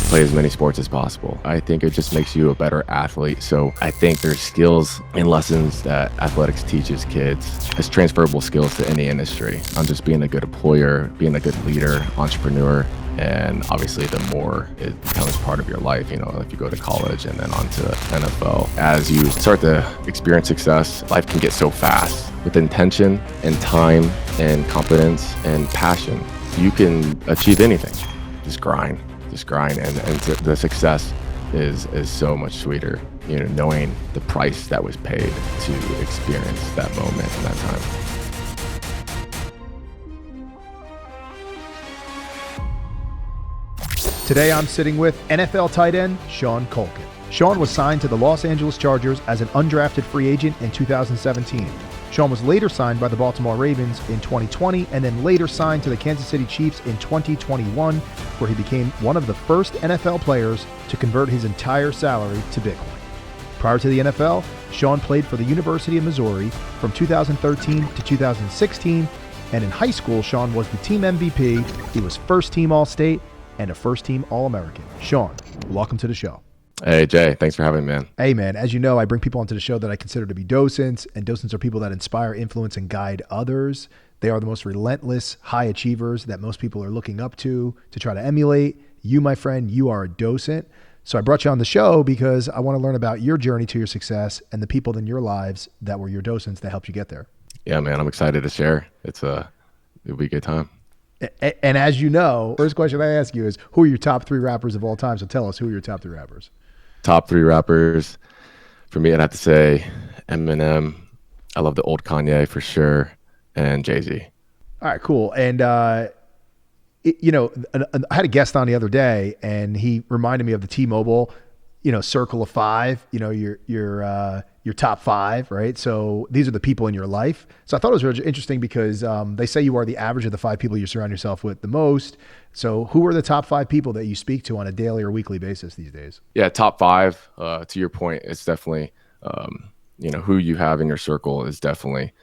play as many sports as possible. I think it just makes you a better athlete. So I think there's skills and lessons that athletics teaches kids as transferable skills to any industry. On just being a good employer, being a good leader, entrepreneur, and obviously the more it becomes part of your life, if you go to college and then on to NFL. As you start to experience success, life can get so fast. With intention and time and competence and passion, you can achieve anything. Just grind, and the success is so much sweeter, knowing the price that was paid to experience that moment and that time. Today I'm sitting with NFL tight end Sean Culkin. Sean was signed to the Los Angeles Chargers as an undrafted free agent in 2017. Sean was later signed by the Baltimore Ravens in 2020 and then later signed to the Kansas City Chiefs in 2021, where he became one of the first NFL players to convert his entire salary to Bitcoin. Prior to the NFL, Sean played for the University of Missouri from 2013 to 2016, and in high school, Sean was the team MVP. He was first team All-State and a first-team All-American. Sean, welcome to the show. Hey, Jay. Thanks for having me, man. Hey, man. As you know, I bring people onto the show that I consider to be docents, and docents are people that inspire, influence, and guide others. They are the most relentless high achievers that most people are looking up to try to emulate. You, my friend, you are a docent. So I brought you on the show because I want to learn about your journey to your success and the people in your lives that were your docents that helped you get there. Yeah, man. I'm excited to share. It'll be a good time. And as you know, first question I ask you is, who are your top 3 rappers of all time? So tell us, who are your top 3 rappers? Top 3 rappers. For me, I'd have to say Eminem. I love the old Kanye for sure. And Jay-Z. All right, cool. And, I had a guest on the other day and he reminded me of the T-Mobile, circle of 5, your top 5, right? So these are the people in your life. So I thought it was really interesting because they say you are the average of the 5 people you surround yourself with the most. So who are the top 5 people that you speak to on a daily or weekly basis these days? Yeah, top 5, to your point, it's definitely, who you have in your circle is definitely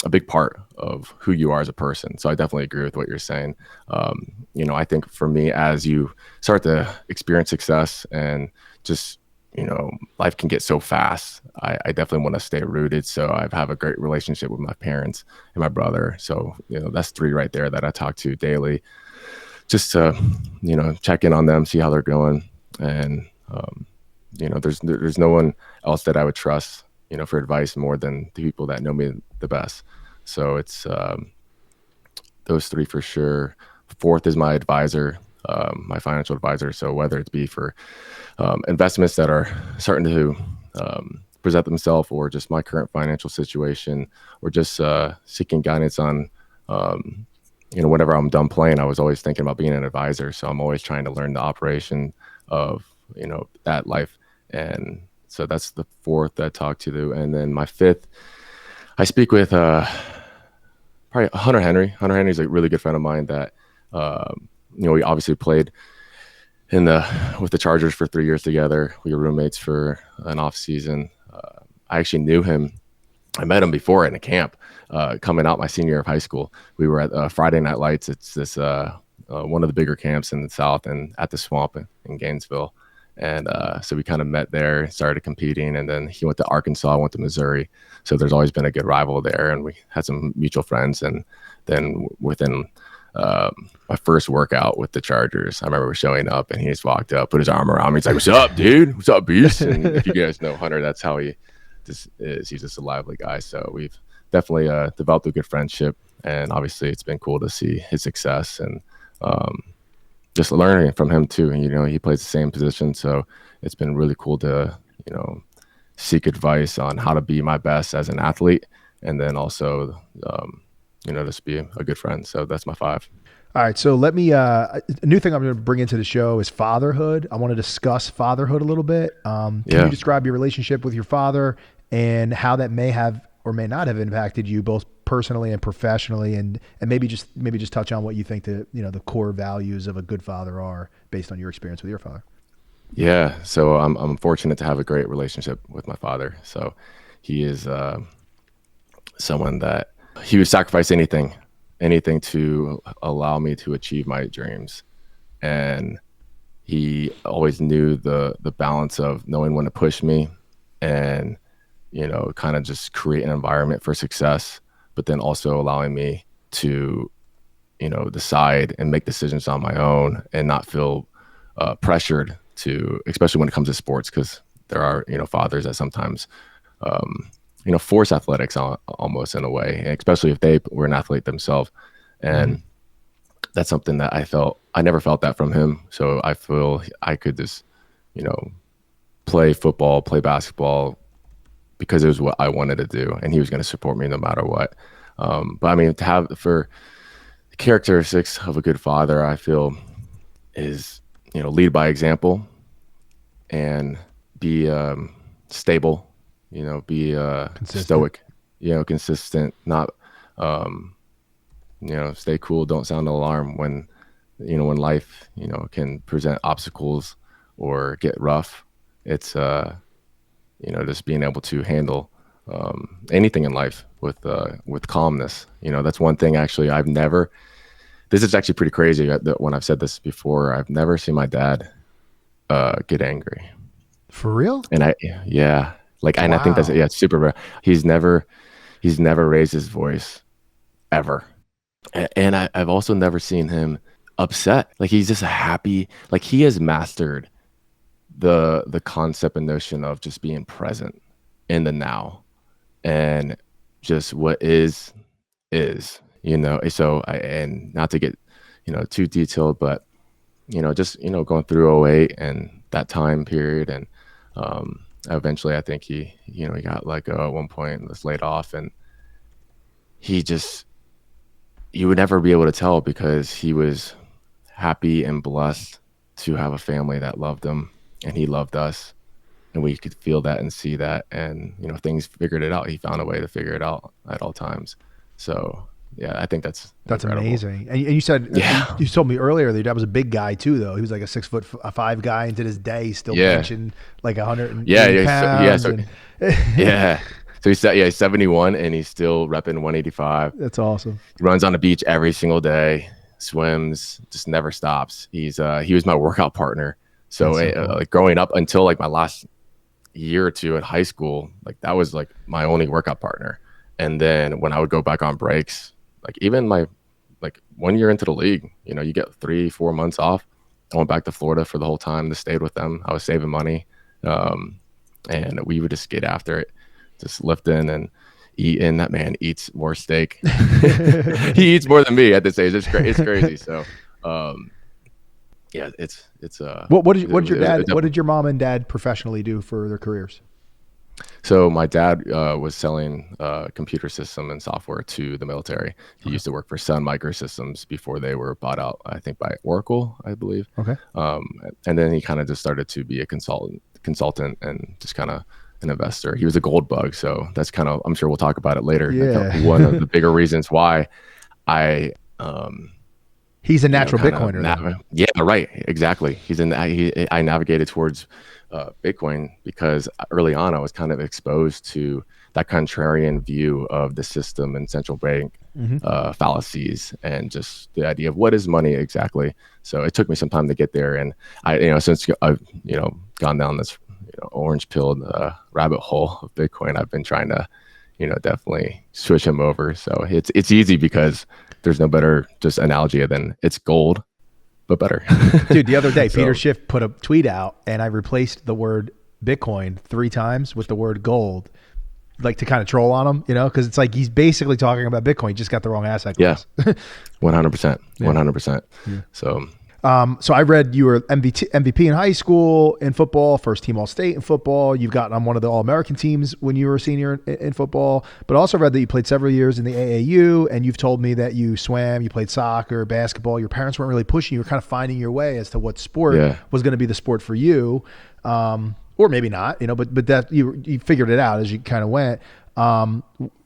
a big part of who you are as a person. So I definitely agree with what you're saying. I think for me, as you start to experience success and just, life can get so fast. I definitely want to stay rooted. So I have a great relationship with my parents and my brother. So, that's 3 right there that I talk to daily just to, check in on them, see how they're going. And, there's no one else that I would trust, for advice more than the people that know me the best. So it's those 3 for sure. 4th is my advisor, my financial advisor. So whether it be for investments that are starting to present themselves, or just my current financial situation, or just seeking guidance on, whenever I'm done playing, I was always thinking about being an advisor. So I'm always trying to learn the operation of, that life. And so that's the 4th that I talk to. And then my 5th, I speak with probably Hunter Henry. Hunter Henry's a really good friend of mine that, we obviously played with the Chargers for 3 years together. We were roommates for an off season. I actually knew him. I met him before in a camp, coming out my senior year of high school. We were at Friday Night Lights. It's this one of the bigger camps in the South, and at the Swamp in Gainesville. And so we kind of met there, started competing, and then he went to Arkansas, I went to Missouri. So there's always been a good rival there, and we had some mutual friends. And then within my first workout with the Chargers, I remember showing up, and he just walked up, put his arm around me. He's like, "What's up, dude? What's up, beast?" And if you guys know Hunter, that's how he just is. He's just a lively guy. So we've definitely developed a good friendship, and obviously it's been cool to see his success and just learning from him too. And, he plays the same position. So it's been really cool to, seek advice on how to be my best as an athlete. And then also, just be a good friend. So that's my 5. All right. So let me, a new thing I'm going to bring into the show is fatherhood. I want to discuss fatherhood a little bit. Can you describe your relationship with your father and how that may have or may not have impacted you both personally and professionally, and maybe just touch on what you think the core values of a good father are based on your experience with your father? Yeah. So I'm fortunate to have a great relationship with my father. So he is someone that he would sacrifice anything to allow me to achieve my dreams. And he always knew the balance of knowing when to push me and, kind of just create an environment for success, but then also allowing me to, decide and make decisions on my own and not feel pressured to, especially when it comes to sports, because there are, fathers that sometimes, um, force athletics almost in a way, especially if they were an athlete themselves. And that's something that I never felt that from him. So I feel I could just, you know, play football, play basketball because it was what I wanted to do, and he was going to support me no matter what. But I mean, to have for the characteristics of a good father, I feel is, lead by example and be stable, be Consistent. stoic, consistent, not, stay cool, don't sound the alarm when, when life, can present obstacles or get rough. It's, just being able to handle anything in life with calmness. That's one thing actually this is actually pretty crazy that when I've said this before, I've never seen my dad get angry. For real? And and I think that's, Wow. yeah, it's super rare. He's never raised his voice ever. And I've also never seen him upset. Like he's just happy. Like he has mastered the concept and notion of just being present in the now, and just what is, so and not to get, too detailed, but, just, going through '08 and that time period. And eventually I think he got let go at one point and was laid off, and he just, you would never be able to tell because he was happy and blessed to have a family that loved him, and he loved us, and we could feel that and see that. And things figured it out. He found a way to figure it out at all times. So yeah, I think that's incredible. Amazing. And you said, Yeah. you told me earlier that your dad was a big guy too, though. He was like a 6'5" guy, and to this day, he's still Yeah. benching like 180 Yeah, pounds. so and yeah. So he's 71 and he's still repping 185. That's awesome. He runs on the beach every single day, swims, just never stops. He was my workout partner. So, That's so cool. like growing up until like my last year or two at high school, like that was like my only workout partner. And then when I would go back on breaks, like even my like 1 year into the league, you get 3-4 months off. I went back to Florida for the whole time, to stayed with them. I was saving money. And we would just get after it, just lifting and eating. That man eats more steak. He eats more than me at this age. It's crazy. So, yeah, it's What did your mom and dad professionally do for their careers? So my dad was selling computer system and software to the military. He used to work for Sun Microsystems before they were bought out, I think, by Oracle, I believe. Okay. And then he kind of just started to be a consultant and just kind of an investor. He was a gold bug, so that's kind of, I'm sure we'll talk about it later. Yeah. One of the bigger reasons why I He's a natural Bitcoiner. Yeah, right. Exactly. I navigated towards Bitcoin because early on I was kind of exposed to that contrarian view of the system and central bank fallacies, and just the idea of what is money exactly. So it took me some time to get there, and I, since I've gone down this orange pilled rabbit hole of Bitcoin, I've been trying to definitely switch him over. So it's easy because there's no better just analogy than it's gold, but better. Dude, the other day, Peter Schiff put a tweet out, and I replaced the word Bitcoin 3 times with the word gold, like to kind of troll on him, because it's like he's basically talking about Bitcoin. He just got the wrong asset class. Yeah, 100%. 100%. Yeah. So I read you were MVP in high school in football, first team All-State in football. You've gotten on one of the All-American teams when you were a senior in football, but also read that you played several years in the AAU, and you've told me that you swam, you played soccer, basketball. Your parents weren't really pushing you. You were kind of finding your way as to what sport was going to be the sport for you, or maybe not, but that you figured it out as you kind of went.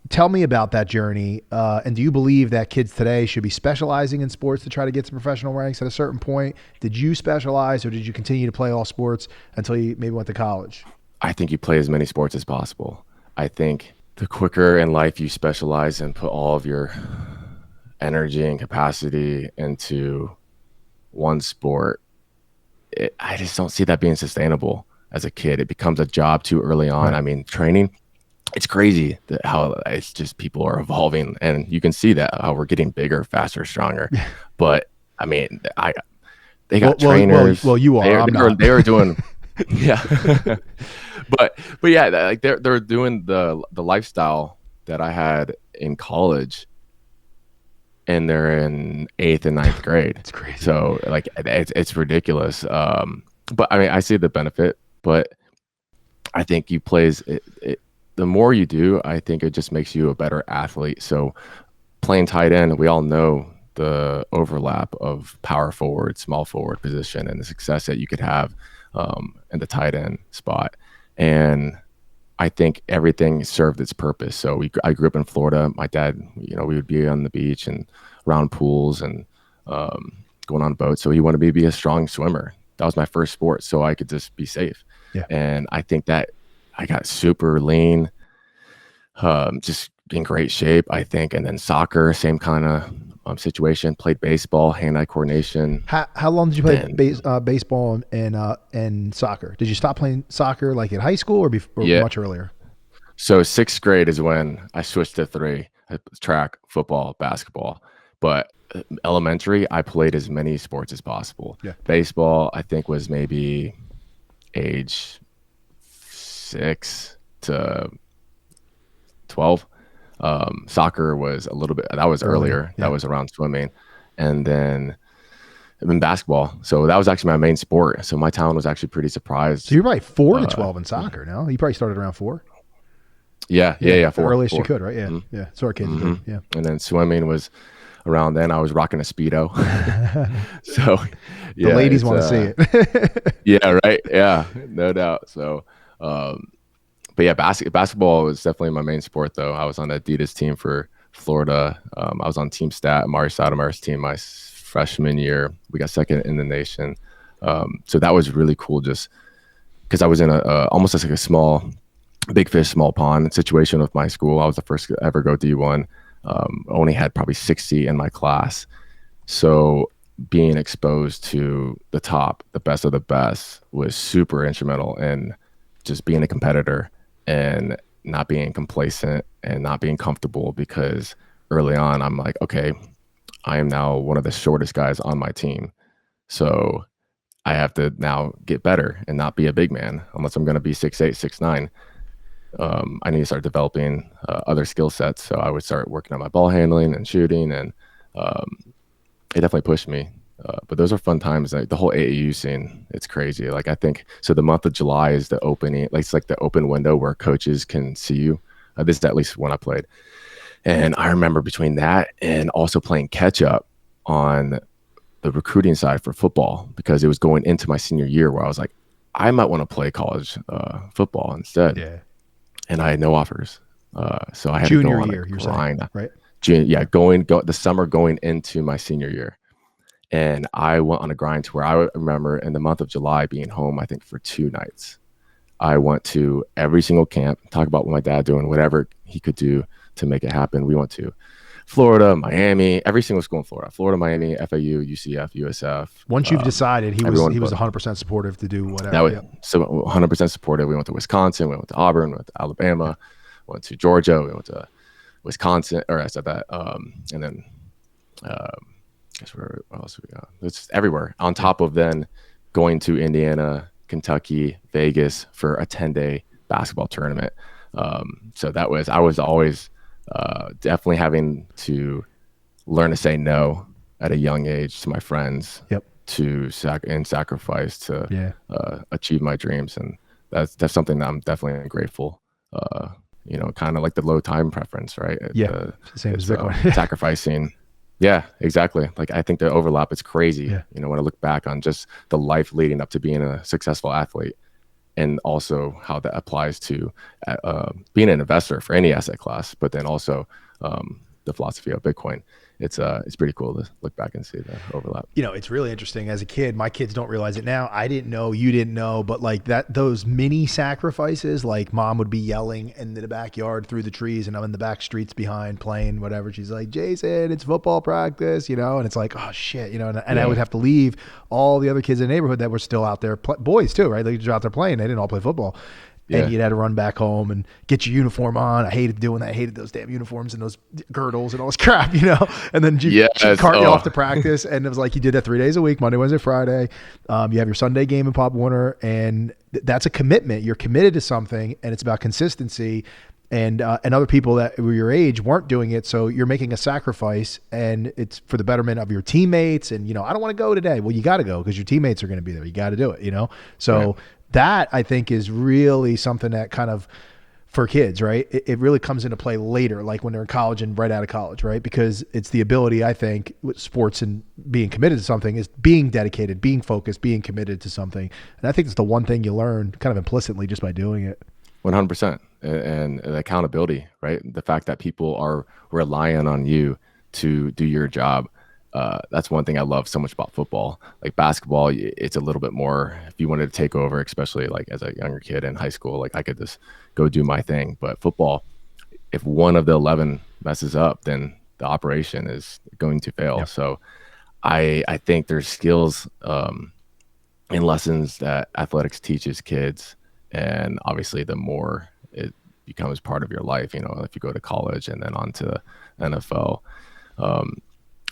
Tell me about that journey. And do you believe that kids today should be specializing in sports to try to get to professional ranks at a certain point? Did you specialize, or did you continue to play all sports until you maybe went to college? I think you play as many sports as possible. I think the quicker in life you specialize and put all of your energy and capacity into one sport, I just don't see that being sustainable as a kid. It becomes a job too early on. Right. I mean, training, it's crazy that how it's just people are evolving, and you can see that how we're getting bigger, faster, stronger. But I mean, they got trainers. You are. I'm not. They were doing, yeah. but yeah, like they're doing the lifestyle that I had in college, and they're in 8th and 9th grade. It's crazy. So like it's ridiculous. But I mean, I see the benefit, but I think you plays it. The more you do, I think it just makes you a better athlete. So playing tight end, we all know the overlap of power forward, small forward position, and the success that you could have in the tight end spot. And I think everything served its purpose. So I grew up in Florida. My dad, we would be on the beach and around pools and going on boats. So he wanted me to be a strong swimmer. That was my first sport, so I could just be safe. Yeah. And I think that I got super lean, just in great shape, I think. And then soccer, same kind of situation. Played baseball, hand-eye coordination. How long did you play baseball and soccer? Did you stop playing soccer like in high school or much earlier? So 6th grade is when I switched to 3: track, football, basketball. But elementary, I played as many sports as possible. Yeah. Baseball, I think, was maybe age 6 to 12. Soccer was a little bit, that was earlier. Yeah. That was around swimming. And then basketball. So that was actually my main sport. So my town was actually pretty surprised. So you're probably 4 to 12 in soccer now. You probably started around 4. Yeah. 4. Earliest you could, right? Yeah. Mm-hmm. Yeah. So our kids do. Yeah. And then swimming was around then. I was rocking a Speedo. So yeah, the ladies want to see it. Yeah, right. Yeah, no doubt. So, but yeah, basketball was definitely my main sport, though. I was on the Adidas team for Florida. I was on Team Stat, Mari Stoudemire's team, my freshman year. We got second in the nation. So that was really cool, just because I was in almost like a small, big fish, small pond situation with my school. I was the first to ever go D1. Only had probably 60 in my class. So being exposed to the top, the best of the best, was super instrumental in just being a competitor and not being complacent and not being comfortable, because early on I'm like, okay, I am now one of the shortest guys on my team. So I have to now get better and not be a big man unless I'm going to be 6'8", 6'9". I need to start developing other skill sets. So I would start working on my ball handling and shooting, and it definitely pushed me. But those are fun times. Like the whole AAU scene, it's crazy. Like I think, so the month of July is the opening, like it's like the open window where coaches can see you. This is at least when I played. And I remember between that and also playing catch up on the recruiting side for football, because it was going into my senior year where I was like, I might want to play college football instead. Yeah. And I had no offers. So I had junior to go on year, a you're grind. saying, right? The summer going into my senior year. And I went on a grind to where I remember in the month of July being home, I think for 2 nights. I went to every single camp, talk about what my dad doing, whatever he could do to make it happen. We went to Florida, Miami, every single school in Florida, Miami, FAU, UCF, USF. Once you've decided, he was 100% supportive to do whatever. So 100% supportive. We went to Wisconsin, we went to Auburn, we went to Alabama, went to Georgia, we went to Wisconsin, or I said that, and then guess where else we got? It's everywhere. On top of then going to Indiana, Kentucky, Vegas for a 10-day basketball tournament. So I was always definitely having to learn to say no at a young age to my friends. Yep. To sacrifice to achieve my dreams, and that's something that I'm definitely grateful. Kind of like the low time preference, right? Same as Bitcoin. Sacrificing. Yeah, exactly. Like I think the overlap is crazy. Yeah. When I look back on just the life leading up to being a successful athlete, and also how that applies to being an investor for any asset class, but then also the the philosophy of Bitcoin. It's pretty cool to look back and see the overlap. It's really interesting. As a kid, my kids don't realize it now. I didn't know, you didn't know, but like those mini sacrifices, like mom would be yelling in the backyard through the trees and I'm in the back streets behind playing whatever. She's like, Jason, it's football practice, and it's like, oh shit, and I would have to leave all the other kids in the neighborhood that were still out there, boys too, right? They were out there playing. They didn't all play football. And you'd have to run back home and get your uniform on. I hated doing that. I hated those damn uniforms and those girdles and all this crap, And then she'd cart you off to practice. And it was like you did that 3 days a week, Monday, Wednesday, Friday. You have your Sunday game in Pop Warner. And that's a commitment. You're committed to something, and it's about consistency. And other people that were your age weren't doing it. So you're making a sacrifice, and it's for the betterment of your teammates. And, I don't want to go today. Well, you got to go because your teammates are going to be there. You got to do it, So right. That I think is really something that kind of, for kids, right? It really comes into play later, like when they're in college and right out of college, right? Because it's the ability, I think, with sports and being committed to something is being dedicated, being focused, being committed to something. And I think it's the one thing you learn kind of implicitly just by doing it. 100%. And accountability, right? The fact that people are relying on you to do your job. That's one thing I love so much about football. Like basketball, it's a little bit more, if you wanted to take over, especially like as a younger kid in high school, like I could just go do my thing. But football, if one of the 11 messes up, then the operation is going to fail. Yep. So I think there's skills and lessons that athletics teaches kids. And obviously the more it becomes part of your life, if you go to college and then on to NFL,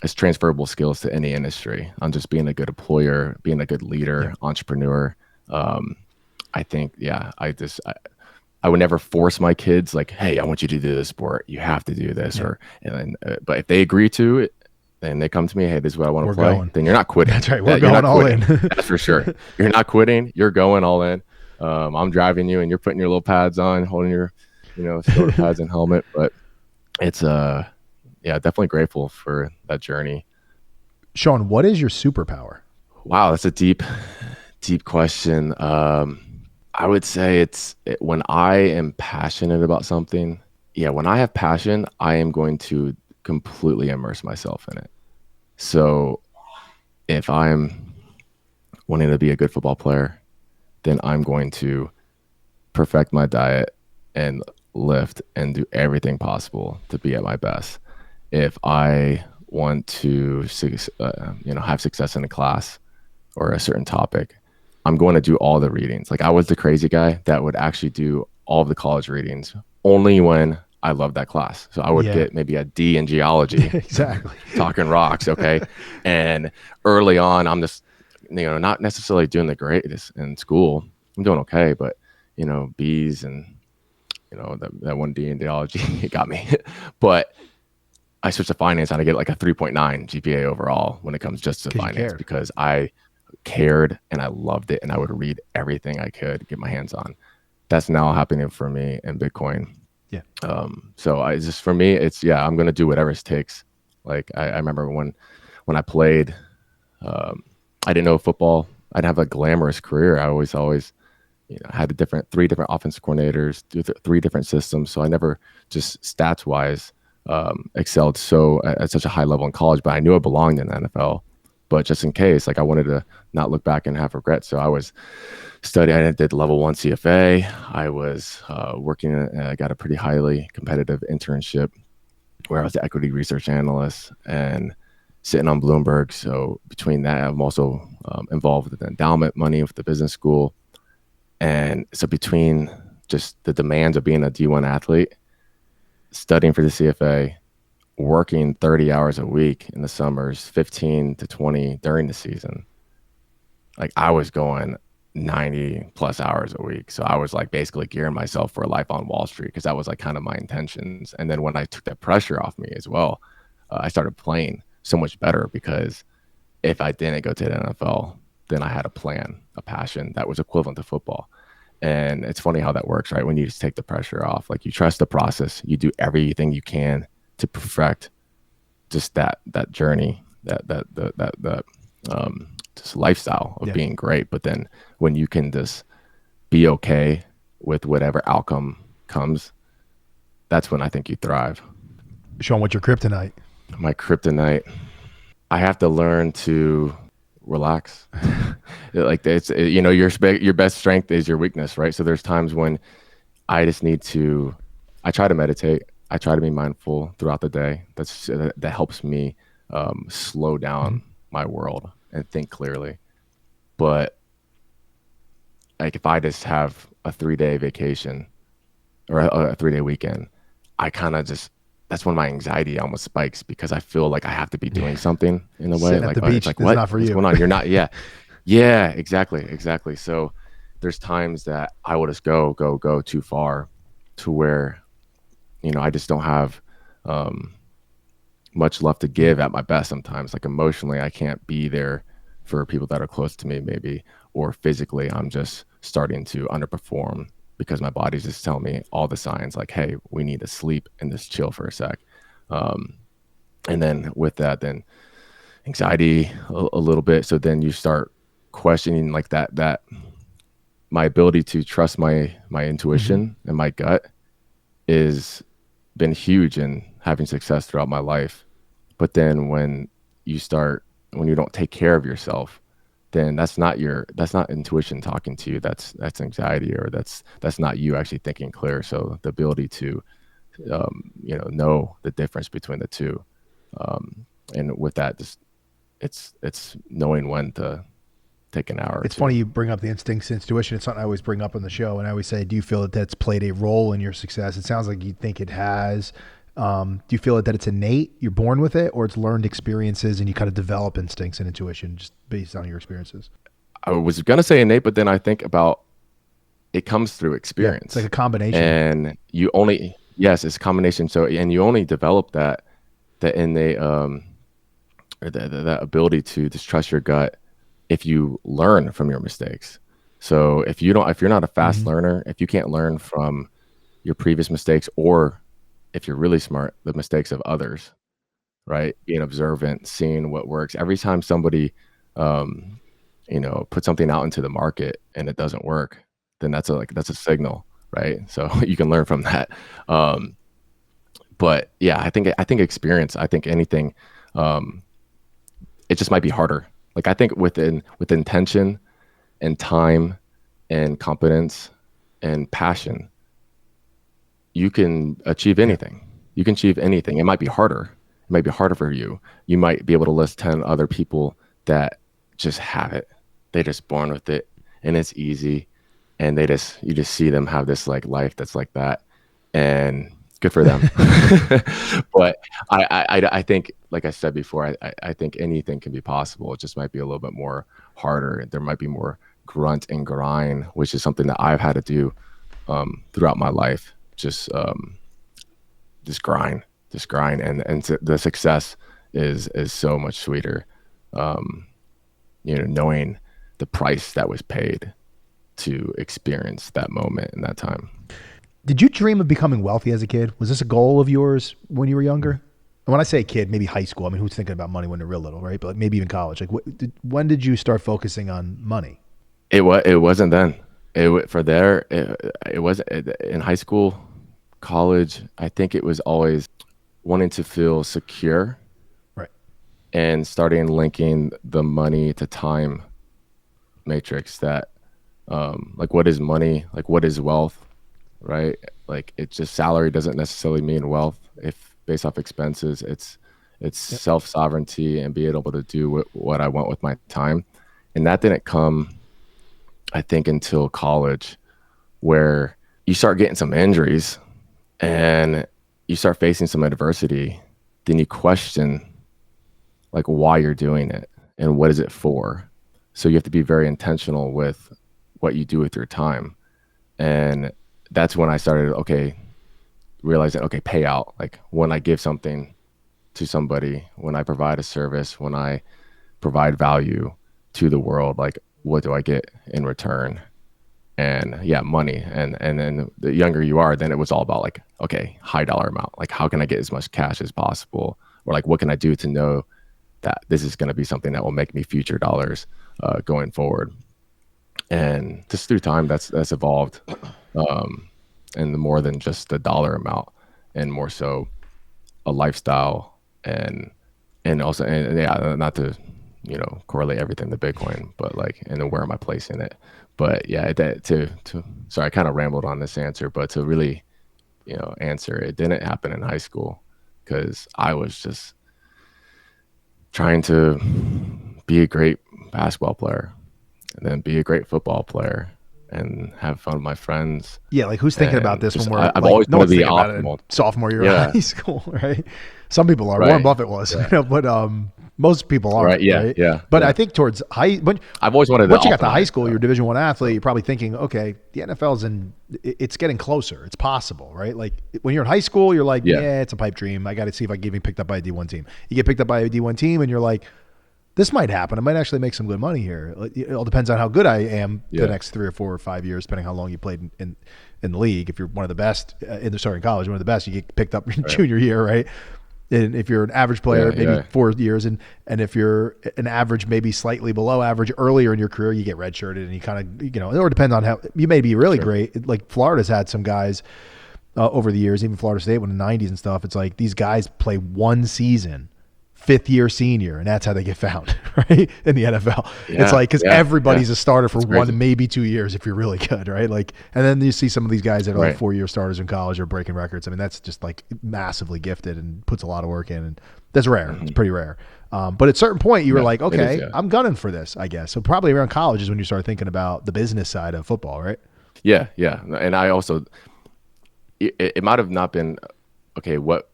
it's transferable skills to any industry on just being a good employer, being a good leader, entrepreneur. I think, I would never force my kids like, hey, I want you to do this sport. You have to do this. But if they agree to it, then they come to me, hey, this is what I want to play. Going. Then you're not quitting. That's right. We're going all in. That's for sure. You're not quitting. You're going all in. I'm driving you and you're putting your little pads on, holding your, shoulder pads and helmet. But it's, definitely grateful for that journey. Sean, what is your superpower? Wow, that's a deep question. I would say when I am passionate about something. Yeah, when I have passion, I am going to completely immerse myself in it. So if I'm wanting to be a good football player, then I'm going to perfect my diet and lift and do everything possible to be at my best. If I want to, have success in a class or a certain topic, I'm going to do all the readings. Like I was the crazy guy that would actually do all of the college readings only when I loved that class. So I would get maybe a D in geology. Exactly. Talking rocks. Okay. And early on, I'm just, not necessarily doing the greatest in school. I'm doing okay, but, B's and, that one D in geology, it got me. But I switched to finance and I get like a 3.9 GPA overall when it comes just to finance because I cared and I loved it and I would read everything I could get my hands on. That's now happening for me in Bitcoin. Yeah. So for me, it's, I'm going to do whatever it takes. Like I remember when I played, I didn't know football. I didn't have a glamorous career. I always, had three different offensive coordinators, three different systems. So I never just stats wise, excelled at such a high level in college, but I knew I belonged in the NFL. But just in case, like I wanted to not look back and have regrets. So I was studying, I did level 1 CFA. I was working, I got a pretty highly competitive internship where I was the equity research analyst and sitting on Bloomberg. So between that, I'm also involved with the endowment money with the business school. And so between just the demands of being a D1 athlete, studying for the CFA, working 30 hours a week in the summers, 15 to 20 during the season. Like I was going 90 plus hours a week. So I was like basically gearing myself for a life on Wall Street because that was like kind of my intentions. And then when I took that pressure off me as well, I started playing so much better because if I didn't go to the NFL, then I had a plan, a passion that was equivalent to football. And it's funny how that works, right? When you just take the pressure off, like you trust the process, you do everything you can to perfect just that journey, that just lifestyle of being great. But then when you can just be okay with whatever outcome comes, that's when I think you thrive. Sean, what's your kryptonite? My kryptonite. I have to learn to relax. Like your best strength is your weakness, right? So there's times when I just need to. I try to meditate. I try to be mindful throughout the day. That helps me slow Mhm. down my world and think clearly. But like if I just have a 3-day vacation or a 3-day weekend, I kind of just that's when my anxiety almost spikes because I feel like I have to be doing Yeah. something in a way. Sitting at Like the it's beach like is what? not for What's you. going on? You're not. Yeah, yeah, exactly. So there's times that I will just go too far to where I just don't have um, much left to Mhm. give at my best. Sometimes, like emotionally, I can't be there for people that are close to me, maybe, or physically, I'm just starting to underperform because my body's just telling me all the signs, like, "Hey, we need to sleep and just chill for a sec." Um, and then with that, then anxiety a little bit. So then you start questioning like that my ability to trust my Mhm. intuition and my gut is been huge in having success throughout my life. But then when you don't take care of yourself, then that's not intuition talking to you. That's anxiety, or that's not you actually thinking clear. So the ability to know the difference between the two, and with that, just it's knowing when to take an hour or It's two. funny you bring up the instincts, intuition. It's something I always bring up on the show, and I always say, "Do you feel that that's played a role in your success?" It sounds like you think it has. Do you feel that it's innate, you're born with it, or it's learned experiences, and you kind of develop instincts and intuition just based on your experiences? I was gonna say innate, but then I think about it comes through Yeah, it's like experience, a combination. and you only yes, it's a combination. So and you only develop that innate or that ability to just trust your gut if you learn from your mistakes. So if you're not a fast Hmm. learner, if you can't learn from your previous mistakes, or if you're really smart, the mistakes of others, right? Being observant, seeing what works. Every time somebody, um, put something out into the market and it doesn't work, then that's a signal, right? So you can learn from that. Um, but yeah, I think experience. I think anything. Um, it just might be harder. Like I think with intention and time and competence and passion, you can achieve Yeah. anything. You can achieve anything. It might be harder. It might be harder for you. You might be able to list 10 other people that just have it. They're just born with it and it's easy. And you just see them have this like life that's like that. And good for them. But I think, like I said before, I think anything can be possible. It just might be a little bit more harder. There might be more grunt and grind, which is something that I've had to do throughout my life. Just grind, and the success is so much sweeter. Um, knowing the price that was paid to experience that moment in that time. Did you dream of becoming wealthy as a kid? Was this a goal of yours when you were younger? And when I say kid, maybe high school. I mean, who's thinking about money when they're real little, right? But like maybe even college. Like, when did you start focusing on money? It wasn't then. For there it was in high school, college. I think it was always wanting to feel secure Right. and starting linking the money to time matrix that like what is money, like what is wealth, right? Like it just salary doesn't necessarily mean wealth. If based off expenses, it's Yep. self sovereignty and being able to do what I want with my time. And that didn't come, I think, until college, where you start getting some injuries and you start facing some adversity. Then you question like why you're doing it and what is it for. So you have to be very intentional with what you do with your time. And that's when I started, okay, realizing, okay, payout. Like when I give something to somebody, when I provide a service, when I provide value to the world, like what do I get in return? And yeah, money. And then the younger you are, then it was all about like, okay, high dollar amount. Like how can I get as much cash as possible? Or like what can I do to know that this is going to be something that will make me future dollars going forward? And just through time, that's evolved, and more than just the dollar amount, and more so a lifestyle, and also, and yeah, not to, correlate everything to Bitcoin, but like, and then where am I placing it? But yeah, that to sorry, I kind of rambled on this answer, but to really, answer, it didn't happen in high school because I was just trying to be a great basketball player and then be a great football player and have fun with my friends. Yeah, like who's thinking about And this when just, we're I've like, always no wanted to one's be thinking about it in optimal. sophomore year of Yeah. high school, right? Some people are. Warren Right. Buffett was, Yeah. but most people Right. aren't, Yeah. right? Yeah. But I Yeah. think towards I've always wanted to once you got to high optimize school, you're a though. Division I athlete, So you're probably thinking, okay, the NFL's it's getting closer. It's possible, right? Like when you're in high school, you're like, yeah. yeah, it's a pipe dream. I got to see if I can get picked up by a D1 team. You get picked up by a D1 team, and you're like, this might happen. I might actually make some good money here. It all depends on how good I am the Yeah. next 3 or 4 or 5 years, depending how long you played in the league. If you're one of the best in college, one of the best, you get picked up your Right. junior year, right? And if you're an average player, Yeah. maybe Yeah. 4 years, and if you're an average, maybe slightly below average earlier in your career, you get redshirted, and you kind of, or depends on how you may be really Sure. great. Like Florida's had some guys over the years, even Florida State when the '90s and stuff. It's like these guys play one season, fifth year senior, and that's how they get found, right? In the NFL. It's Yeah. like, because Yeah. Yeah. everybody's a starter for It's crazy. 1, maybe 2 years if you're really good, right? Like, and then you see some of these guys that are like Right. 4-year starters in college are breaking records. I mean, that's just like massively gifted and puts a lot of work in, and that's rare. It's pretty rare. But at a certain point, you were Yeah, like, it is, okay, yeah. I'm gunning for this, I guess. So probably around college is when you start thinking about the business side of football, right? Yeah. Yeah. And I also, it might have not been, okay, what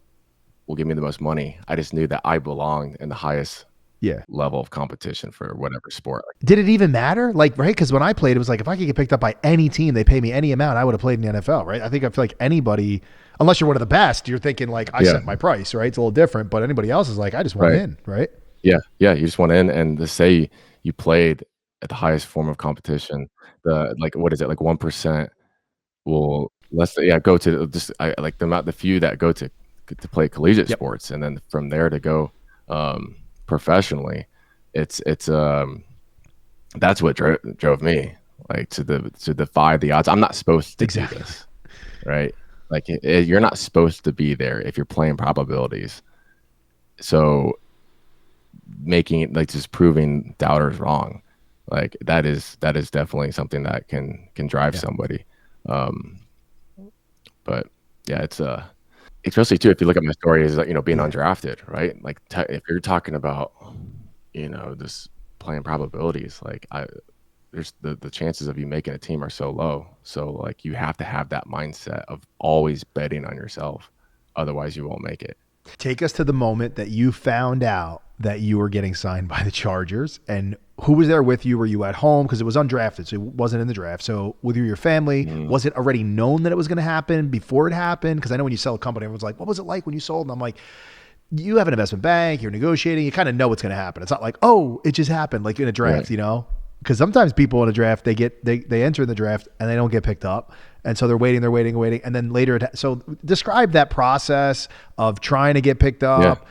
will give me the most money? I just knew that I belonged in the highest Yeah. level of competition for whatever sport. Did it even matter? Like, right? Because when I played, it was like, if I could get picked up by any team, they pay me any amount, I would have played in the NFL, right? I feel like anybody, unless you're one of the best, you're thinking like, I Yeah. set my price, right? It's a little different, but anybody else is like, I just want Right. in, right? Yeah. Yeah. You just went in, and to say you played at the highest form of competition, like, what is it? Like 1% will yeah, go to just, like the few that go to play collegiate Yep. sports, and then from there to go, professionally, it's that's what drove me, like, to defy the odds. I'm not supposed to Exactly. do this, right? Like, you're not supposed to be there if you're playing probabilities. So making it, like, just proving doubters wrong, like, that is definitely something that can drive Yeah. somebody. But yeah, it's especially too, if you look at my story, is like, being Yeah. undrafted, right? Like, if you're talking about, just playing probabilities, like, there's the chances of you making a team are so low. So like, you have to have that mindset of always betting on yourself, otherwise you won't make it. Take us to the moment that you found out that you were getting signed by the Chargers, and who was there with you? Were you at home? Because it was undrafted, so it wasn't in the draft. So with your family, was it already known that it was going to happen before it happened? Because I know when you sell a company, everyone's like, what was it like when you sold? And I'm like, you have an investment bank, you're negotiating, you kind of know what's going to happen. It's not like, oh, it just happened, like in a draft, Right. Because sometimes people in a draft, they enter in the draft and they don't get picked up. And so they're waiting. And then later, so describe that process of trying to get picked Yeah. up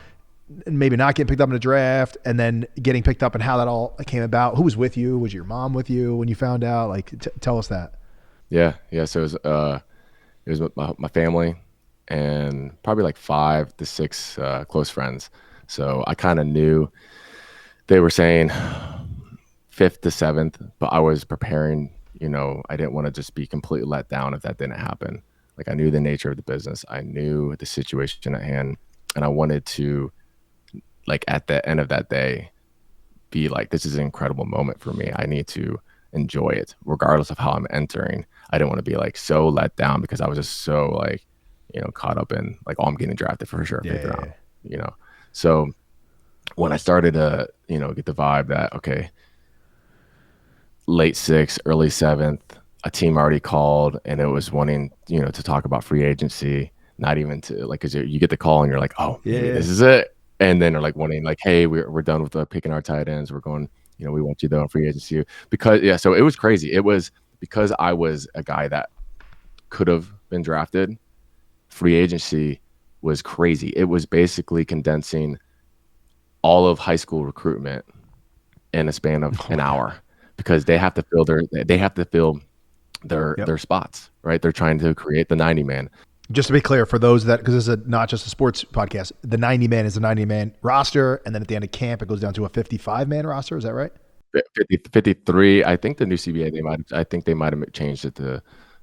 and maybe not getting picked up in a draft and then getting picked up, and how that all came about. Who was with you? Was your mom with you when you found out? Like, tell us that. Yeah. Yeah. So it was with my family and probably like 5 to 6 close friends. So I kind of knew they were saying fifth to seventh, but I was preparing. I didn't want to just be completely let down if that didn't happen. Like, I knew the nature of the business, I knew the situation at hand, and I wanted to, like, at the end of that day, be like, this is an incredible moment for me. I need to enjoy it, regardless of how I'm entering. I didn't want to be like so let down because I was just so, like, caught up in like, oh, I'm getting drafted for sure, fifth round. So when I started to, get the vibe that, okay, late sixth, early seventh, a team already called and it was wanting, to talk about free agency, not even to like, cause you get the call and you're like, oh, maybe this is it. And then they're like wanting like, hey, we're done with picking our tight ends. We're going, we want you though in free agency because so it was crazy. It was because I was a guy that could have been drafted. Free agency was crazy. It was basically condensing all of high school recruitment in a span of an hour because they have to fill their spots, right? They're trying to create the 90 man. Just to be clear, for those that, because this is not just a sports podcast, the 90 man is a 90 man roster. And then at the end of camp, it goes down to a 55 man roster. Is that right? 53. I think the new CBA, I think they might have changed it to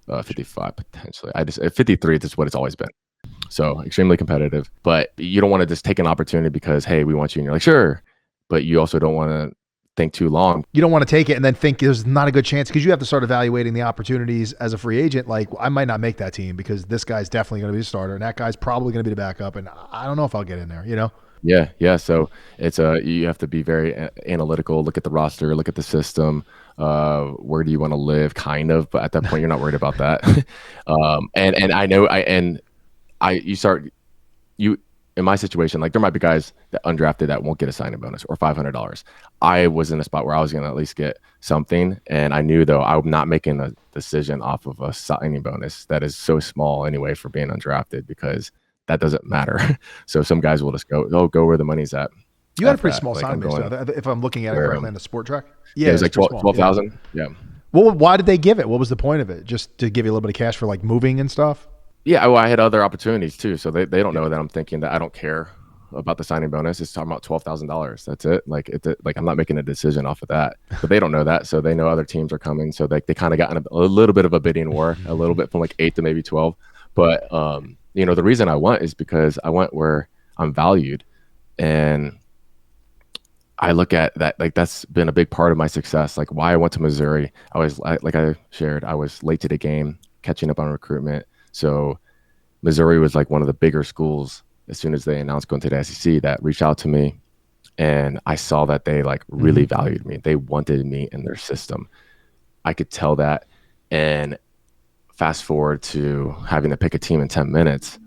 55 potentially. 53 is what it's always been. So extremely competitive, but you don't want to just take an opportunity because, hey, we want you. And you're like, sure. But you also don't want to think too long. You don't want to take it and then think there's not a good chance, because you have to start evaluating the opportunities as a free agent. Like, I might not make that team because this guy's definitely going to be a starter and that guy's probably going to be the backup. And I don't know if I'll get in there, you know? Yeah. So it's you have to be very analytical. Look at the roster. Look at the system. Where do you want to live? Kind of, but at that point, you're not worried about that. And I know you in my situation, like there might be guys that undrafted that won't get a signing bonus or $500. I was in a spot where I was going to at least get something, and I knew though I'm not making a decision off of a signing bonus that is so small anyway for being undrafted, because that doesn't matter. So some guys will just go where the money's at. You had a pretty small signing base, if I'm looking at it correctly on the Sport Track. Yeah, it was like 12,000. Yeah. Well, why did they give it? What was the point of it? Just to give you a little bit of cash for like moving and stuff? Yeah, well, I had other opportunities too, so they don't know that I'm thinking that I don't care about the signing bonus. It's talking about $12,000. That's it. Like I'm not making a decision off of that, but they don't know that, so they know other teams are coming. So they kind of got in a little bit of a bidding war, a little bit from like 8 to maybe 12. But the reason I went is because I went where I'm valued, and I look at that, like that's been a big part of my success. Like why I went to Missouri, like I shared, I was late to the game, catching up on recruitment. So Missouri was like one of the bigger schools as soon as they announced going to the SEC that reached out to me. And I saw that they like really valued me. They wanted me in their system. I could tell that. And fast forward to having to pick a team in 10 minutes.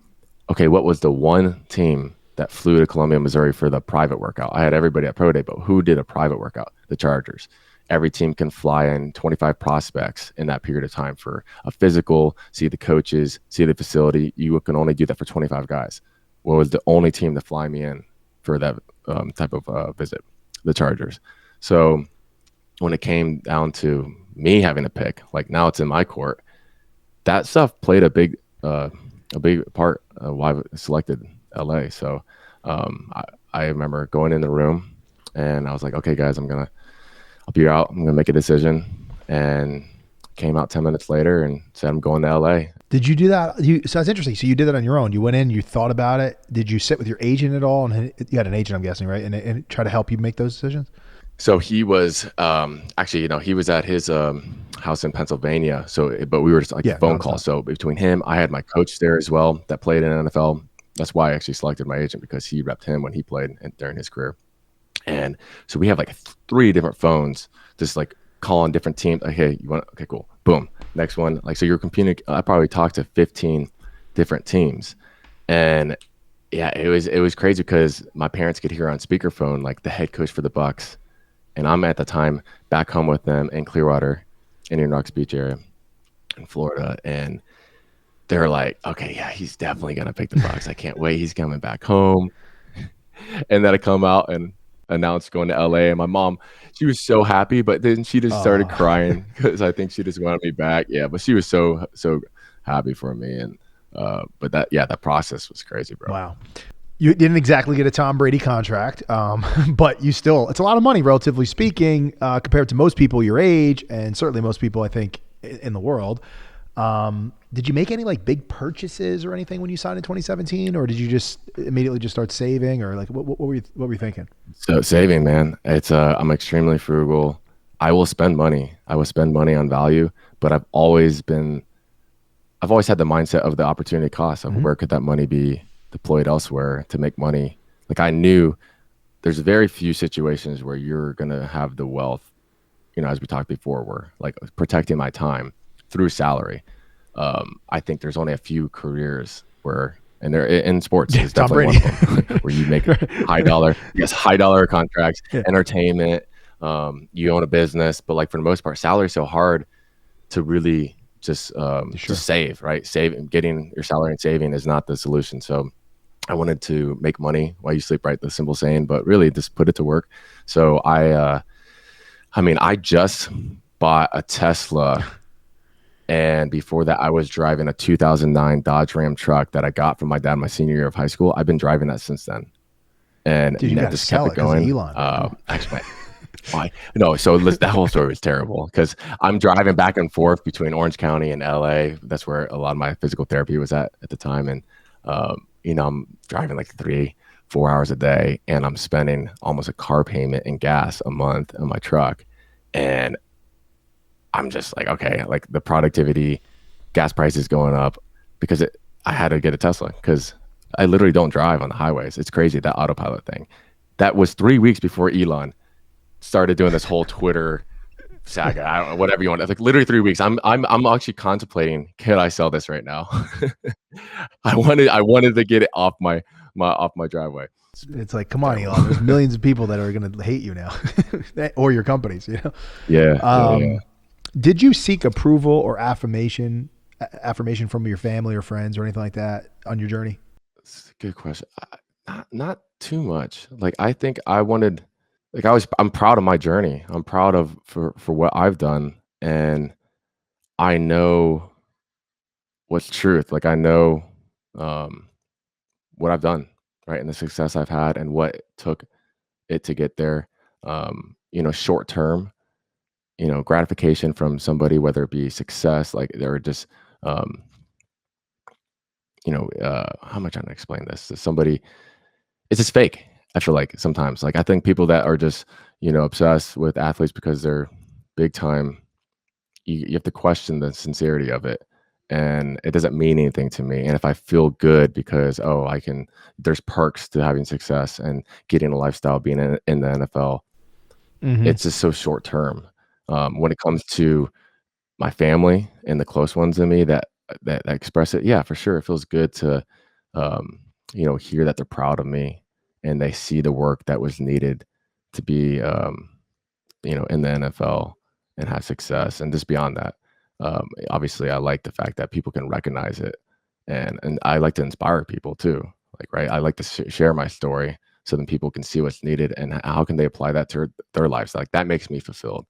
Okay, what was the one team that flew to Columbia, Missouri for the private workout? I had everybody at Pro Day, but who did a private workout? The Chargers. Every team can fly in 25 prospects in that period of time for a physical, see the coaches, see the facility. You can only do that for 25 guys. What was the only team to fly me in for that type of visit? The Chargers. So when it came down to me having to pick, like now it's in my court, that stuff played a big part of why I selected LA. So I remember going in the room and I was like, okay, guys, I'll be out. I'm going to make a decision, and came out 10 minutes later and said, I'm going to LA. Did you do that? So that's interesting. So you did that on your own. You went in, you thought about it. Did you sit with your agent at all? And you had an agent, I'm guessing, right? And try to help you make those decisions? So he was actually, he was at his house in Pennsylvania. So, but we were just like phone call. So between him, I had my coach there as well that played in NFL. That's why I actually selected my agent, because he repped him when he played during his career. And so we have like 3 different phones, just like calling different teams. Like, hey, you want? Okay, cool. Boom. Next one. Like, so you're computing. I probably talked to 15 different teams, and yeah, it was crazy because my parents could hear on speakerphone like the head coach for the Bucks, and I'm at the time back home with them in Clearwater, Indian Rocks Beach area, in Florida, and they're like, okay, yeah, he's definitely gonna pick the Bucks. I can't wait. He's coming back home, and then I come out and announced going to LA, and my mom, she was so happy, but then she just started crying because I think she just wanted me back. Yeah, but she was so happy for me, and but that process was crazy, bro. Wow. You didn't exactly get a Tom Brady contract, but it's a lot of money, relatively speaking, compared to most people your age, and certainly most people, I think, in the world. Did you make any like big purchases or anything when you signed in 2017, or did you just immediately just start saving, or like what were you thinking? So saving, man, it's I'm extremely frugal. I will spend money. I will spend money on value, but I've always had the mindset of the opportunity cost of where could that money be deployed elsewhere to make money. Like I knew there's very few situations where you're gonna have the wealth, as we talked before, where like protecting my time through salary. I think there's only a few careers where, and they're in sports, is definitely one of them, where you make high dollar contracts, entertainment, you own a business, but like for the most part, salary is so hard to really just save, right? Getting your salary and saving is not the solution. So I wanted to make money while you sleep, right? The simple saying, but really just put it to work. So I just bought a Tesla And before that, I was driving a 2009 Dodge Ram truck that I got from my dad my senior year of high school. I've been driving that since then, and Dude, you got to just kept sell it it because of going. Elon, right? Come on. Actually, why? No, so that whole story was terrible because I'm driving back and forth between Orange County and LA. That's where a lot of my physical therapy was at the time. And, I'm driving like 3-4 hours a day, and I'm spending almost a car payment in gas a month on my truck. And I'm just like, okay, like the productivity, gas prices going up because I had to get a Tesla because I literally don't drive on the highways. It's crazy, that autopilot thing. That was 3 weeks before Elon started doing this whole Twitter saga. I don't know, whatever you want. Like literally 3 weeks. I'm actually contemplating, can I sell this right now? I wanted to get it off my driveway. It's like, come on, Terrible. Elon. There's millions of people that are going to hate you now, or your companies. Yeah, yeah. Did you seek approval or affirmation from your family or friends or anything like that on your journey? It's a good question. Not too much. Like I think I wanted, like I'm proud of my journey. I'm proud of for what I've done, and I know what's truth. Like I know um what I've done, right? And the success I've had and what it took it to get there. Short term, gratification from somebody, whether it be success, like they're just, um, how am I trying to explain this to somebody? It's just fake. I feel like sometimes, like I think people that are just, obsessed with athletes because they're big time, you have to question the sincerity of it. And it doesn't mean anything to me. And if I feel good because, oh, there's perks to having success and getting a lifestyle being in the NFL, Mm-hmm. it's just so short term. When it comes to my family and the close ones in me that express it, yeah, for sure. It feels good to, hear that they're proud of me and they see the work that was needed to be, in the NFL and have success. And just beyond that, obviously, I like the fact that people can recognize it, and I like to inspire people too. Like, right, I like to share my story so then people can see what's needed and how can they apply that to their lives. Like that makes me fulfilled.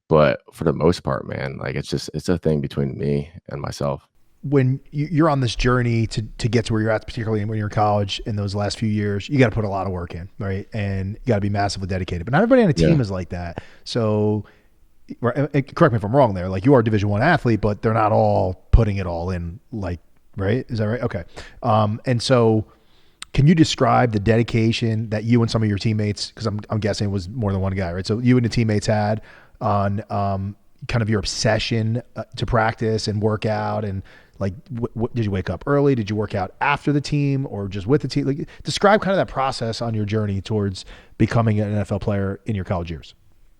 But for the most part, man, like it's a thing between me and myself. When you're on this journey to get to where you're at, particularly when you're in college in those last few years, you got to put a lot of work in, right? And you got to be massively dedicated. But not everybody on a Yeah. team is like that. So, and correct me if I'm wrong there. Like you are a Division I athlete, but they're not all putting it all in. Like, right? Is that right? Okay. And so, can you describe the dedication that you and some of your teammates, because I'm guessing it was more than one guy, right? So you and the teammates had on kind of your obsession to practice and work out, and like, did you wake up early? Did you work out after the team or just with the team? Like, describe kind of that process on your journey towards becoming an NFL player in your college years.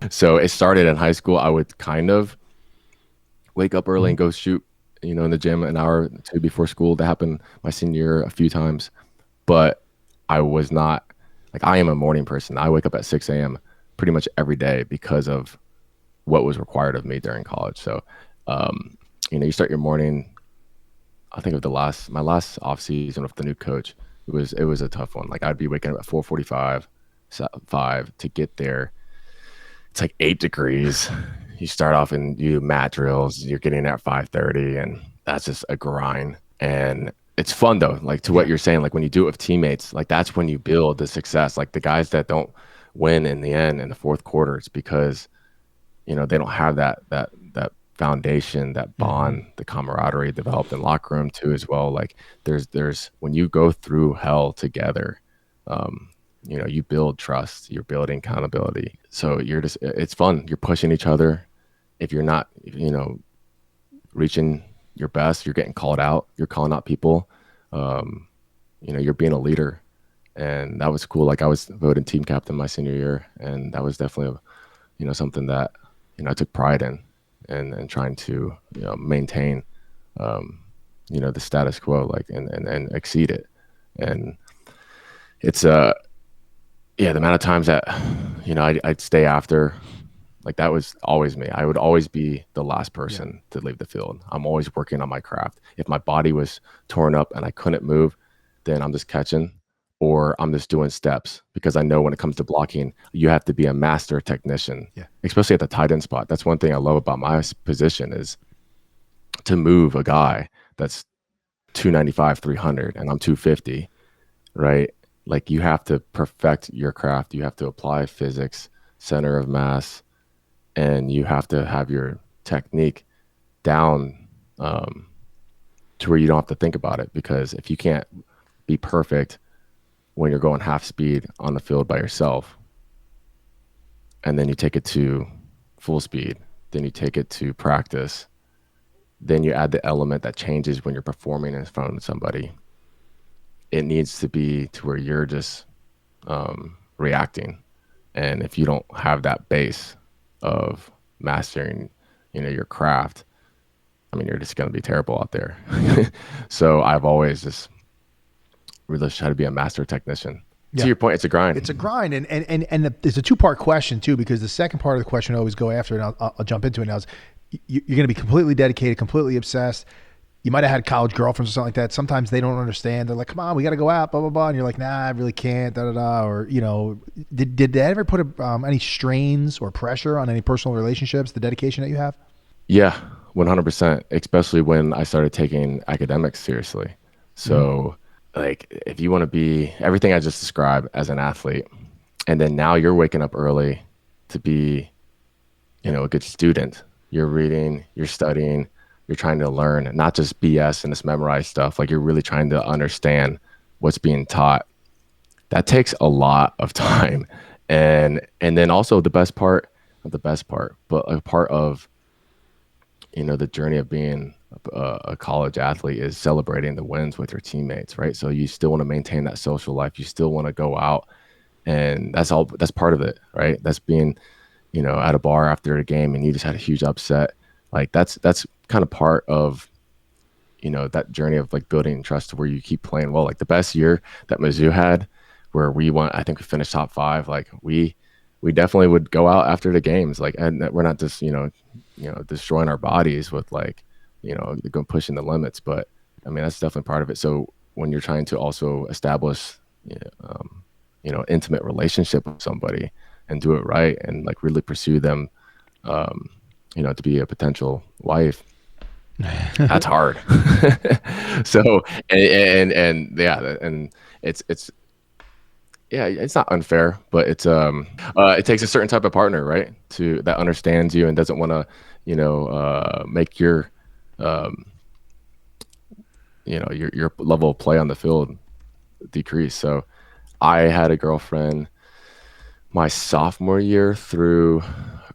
So it started in high school. I would kind of wake up early and Mm-hmm. go shoot, in the gym an hour or two before school. That happened my senior year a few times, but I was not like I am a morning person. I wake up at 6 a.m. pretty much every day because of what was required of me during college. So, you start your morning. I think of my last off season with the new coach. It was a tough one. Like I'd be waking up at 4:45, 5 to get there. It's like 8 degrees. You start off and you do mat drills. You're getting there at 5:30, and that's just a grind. And it's fun though. Like to what Yeah. you're saying, like when you do it with teammates, like that's when you build the success. Like the guys that don't win in the end in the fourth quarter, it's because they don't have that foundation, that Mm-hmm. bond, the camaraderie developed in locker room too as well. Like there's when you go through hell together, um, you build trust, you're building accountability. So it's fun. You're pushing each other. If you're not, reaching your best, you're getting called out. You're calling out people. Um, you're being a leader, and that was cool. Like I was voted team captain my senior year, and that was definitely something that I took pride in, and trying to maintain the status quo, like and exceed it. And it's yeah, the amount of times that I'd stay after, like that was always me. I would always be the last Yeah. person to leave the field. I'm always working on my craft. If my body was torn up and I couldn't move, then I'm just catching or I'm just doing steps because I know when it comes to blocking, you have to be a master technician, Yeah. especially at the tight end spot. That's one thing I love about my position is to move a guy that's 295, 300, and I'm 250, right? Like you have to perfect your craft. You have to apply physics, center of mass, and you have to have your technique down to where you don't have to think about it. Because if you can't be perfect when you're going half speed on the field by yourself, and then you take it to full speed, then you take it to practice, then you add the element that changes when you're performing in front of somebody. It needs to be to where you're just reacting. And if you don't have that base of mastering, your craft, I mean, you're just going to be terrible out there. So I've always just really tried to be a master technician. Yeah. To your point, it's a grind. It's a grind, and there's a two-part question too, because the second part of the question I always go after, and I'll jump into it now. Is you're going to be completely dedicated, completely obsessed. You might have had college girlfriends or something like that. Sometimes they don't understand. They're like, "Come on, we got to go out, blah blah blah," and you're like, "Nah, I really can't." Da da da. Or did that ever put any strains or pressure on any personal relationships? The dedication that you have. Yeah, 100%. Especially when I started taking academics seriously. So, like, if you want to be everything I just described as an athlete, and then now you're waking up early to be, a good student. You're reading, you're studying, you're trying to learn, not just BS and this memorized stuff. Like you're really trying to understand what's being taught. That takes a lot of time. And then also the best part, not the best part, but a part of, the journey of being a college athlete is celebrating the wins with your teammates, right? So you still want to maintain that social life. You still want to go out, and that's part of it, right? That's being, at a bar after a game and you just had a huge upset. Like that's kind of part of, that journey of like building trust to where you keep playing well. Like the best year that Mizzou had, where I think we finished top 5. Like we definitely would go out after the games, like, and we're not just, destroying our bodies with like, going pushing the limits. But I mean, that's definitely part of it. So when you're trying to also establish, intimate relationship with somebody and do it right and like really pursue them, to be a potential wife, that's hard. So, and yeah, and it's not unfair, but it takes a certain type of partner, right? That understands you and doesn't want to, make your, your level of play on the field decrease. So I had a girlfriend my sophomore year through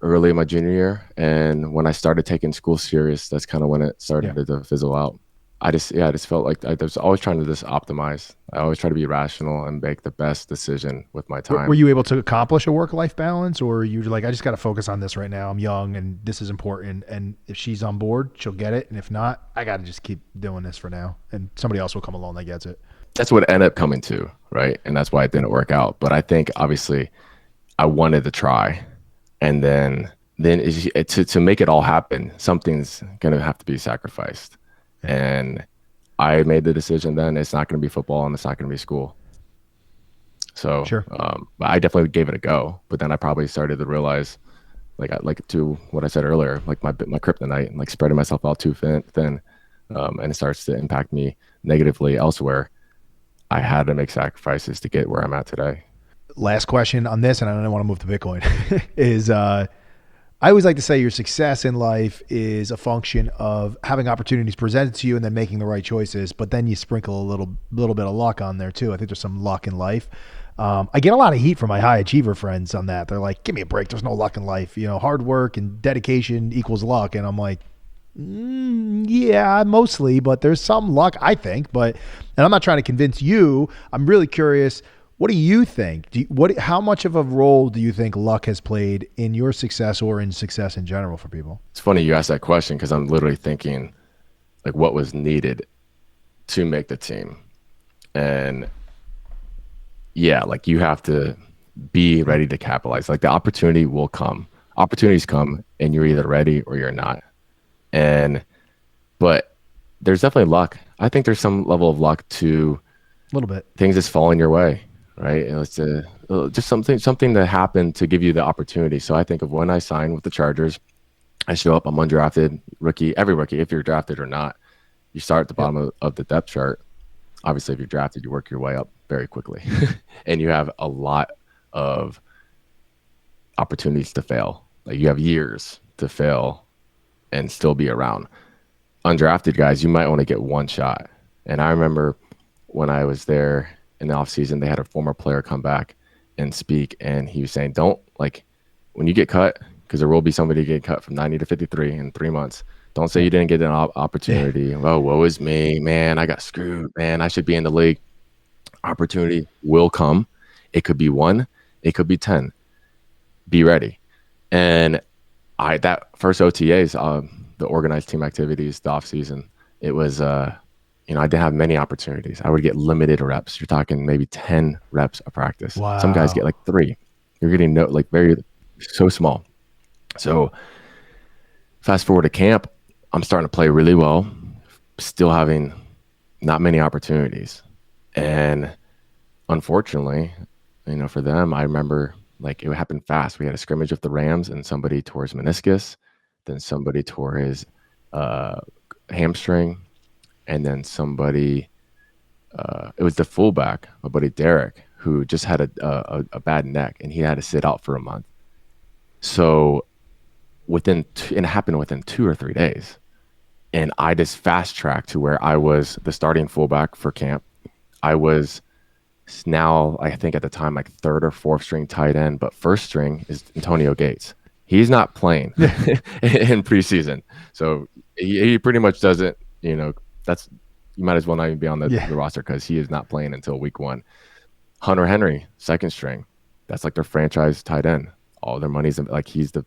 early in my junior year. And when I started taking school serious, that's kind of when it started to fizzle out. I just felt like I was always trying to just optimize. I always try to be rational and make the best decision with my time. Were you able to accomplish a work-life balance, or you were like, I just got to focus on this right now. I'm young and this is important. And if she's on board, she'll get it. And if not, I got to just keep doing this for now. And somebody else will come along that gets it. That's what it ended up coming to, right? And that's why it didn't work out. But I think obviously I wanted to try. And then to make it all happen, something's going to have to be sacrificed. And I made the decision then it's not going to be football and it's not going to be school. So sure. I definitely gave it a go, but then I probably started to realize, like to what I said earlier, like my kryptonite, like spreading myself out too thin, and it starts to impact me negatively elsewhere. I had to make sacrifices to get where I'm at today. Last question on this, and I don't want to move to Bitcoin, is I always like to say your success in life is a function of having opportunities presented to you and then making the right choices. But then you sprinkle a little bit of luck on there too. I think there's some luck in life. I get a lot of heat from my high achiever friends on that. They're like, "Give me a break. There's no luck in life. Hard work and dedication equals luck." And I'm like, yeah, mostly, but there's some luck, I think. And I'm not trying to convince you. I'm really curious. What do you think? How much of a role do you think luck has played in your success or in success in general for people? It's funny you asked that question because I'm literally thinking like what was needed to make the team. And yeah, like you have to be ready to capitalize. Like the opportunity will come. Opportunities come and you're either ready or you're not. But there's definitely luck. I think there's some level of luck to a little bit things just falling your way. Right. It's just something that happened to give you the opportunity. So I think of when I signed with the Chargers, I show up, I'm undrafted rookie. Every rookie, if you're drafted or not, you start at the Yep. bottom of the depth chart. Obviously, if you're drafted, you work your way up very quickly, and you have a lot of opportunities to fail. Like you have years to fail and still be around. Undrafted guys, you might only get one shot. And I remember when I was there in the offseason, they had a former player come back and speak, and he was saying, don't like when you get cut, because there will be somebody get cut from 90 to 53 in 3 months. Don't say Yep. you didn't get an opportunity. Oh, woe is me, man. I got screwed, man. I should be in the league. Opportunity will come. It could be one, it could be 10. Be ready. And that first OTAs, the organized team activities, the off season, it was I didn't have many opportunities. I would get limited reps. You're talking maybe 10 reps of practice. Some guys get Wow. like 3. You're getting so small. So fast forward to camp, I'm starting to play really well, still having not many opportunities. And unfortunately, for them, I remember like it happened fast. We had a scrimmage with the Rams and somebody tore his meniscus, then somebody tore his uh, hamstring, and then somebody, it was the fullback, my buddy Derek, who just had a bad neck and he had to sit out for a month. So and it happened within 2 or 3 days. And I just fast tracked to where I was the starting fullback for camp. I was now, I think at the time, like third or fourth string tight end, but first string is Antonio Gates. He's not playing in preseason. So he pretty much doesn't, that's, you might as well not even be on the Yeah. roster because he is not playing until week 1. Hunter Henry, second string. That's like their franchise tight end. All their money's like he's the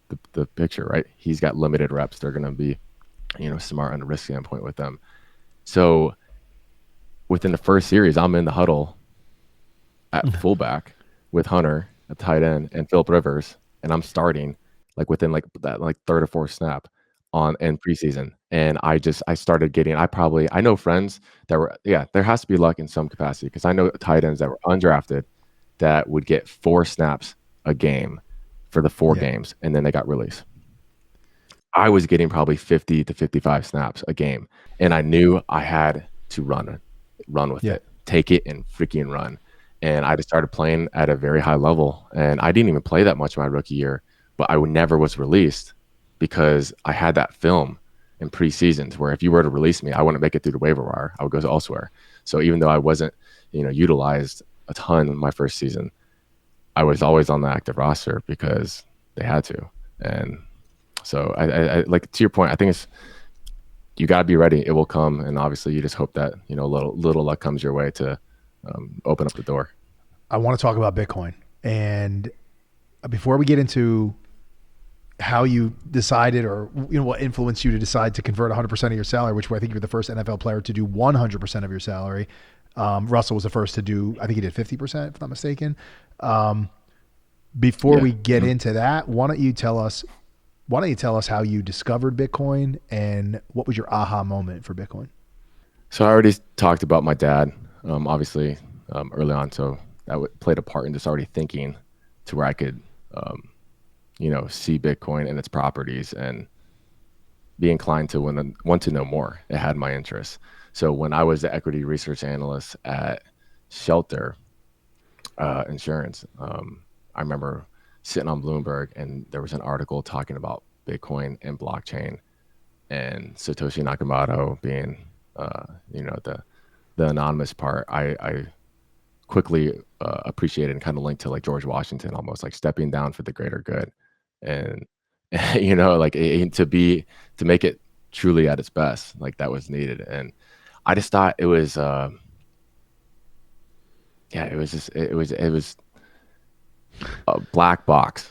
picture, right? He's got limited reps. They're going to be, smart on the risk standpoint with them. So within the first series, I'm in the huddle at fullback with Hunter at tight end and Philip Rivers, and I'm starting like within like that like third or fourth snap on in preseason. And I started getting I know friends that were there has to be luck in some capacity because I know tight ends that were undrafted that would get 4 snaps a game for the 4 Yeah. games and then they got released. I was getting probably 50 to 55 snaps a game, and I knew I had to run with Yeah. it, take it and freaking run. And I just started playing at a very high level, and I didn't even play that much my rookie year, but I never was released because I had that film in preseasons where if you were to release me, I wouldn't make it through the waiver wire. I would go elsewhere. So even though I wasn't, utilized a ton in my first season, I was always on the active roster because they had to. And so I like to your point, I think it's you got to be ready. It will come, and obviously you just hope that little luck comes your way to open up the door. I want to talk about Bitcoin. And before we get into how you decided or what influenced you to decide to convert 100% of your salary, which I think you're the first NFL player to do 100% of your salary. Russell was the first to do, I think he did 50%, if I'm not mistaken. Before we get into that, why don't you tell us how you discovered Bitcoin and what was your aha moment for Bitcoin? So I already talked about my dad, obviously early on. So that played a part in just already thinking to where I could, see Bitcoin and its properties and be inclined to want to know more. It had my interest. So when I was the equity research analyst at Shelter Insurance, I remember sitting on Bloomberg and there was an article talking about Bitcoin and blockchain and Satoshi Nakamoto being, the anonymous part. I quickly appreciated and kind of linked to like George Washington, almost like stepping down for the greater good, and to make it truly at its best, like that was needed. And I just thought it was, it was a black box,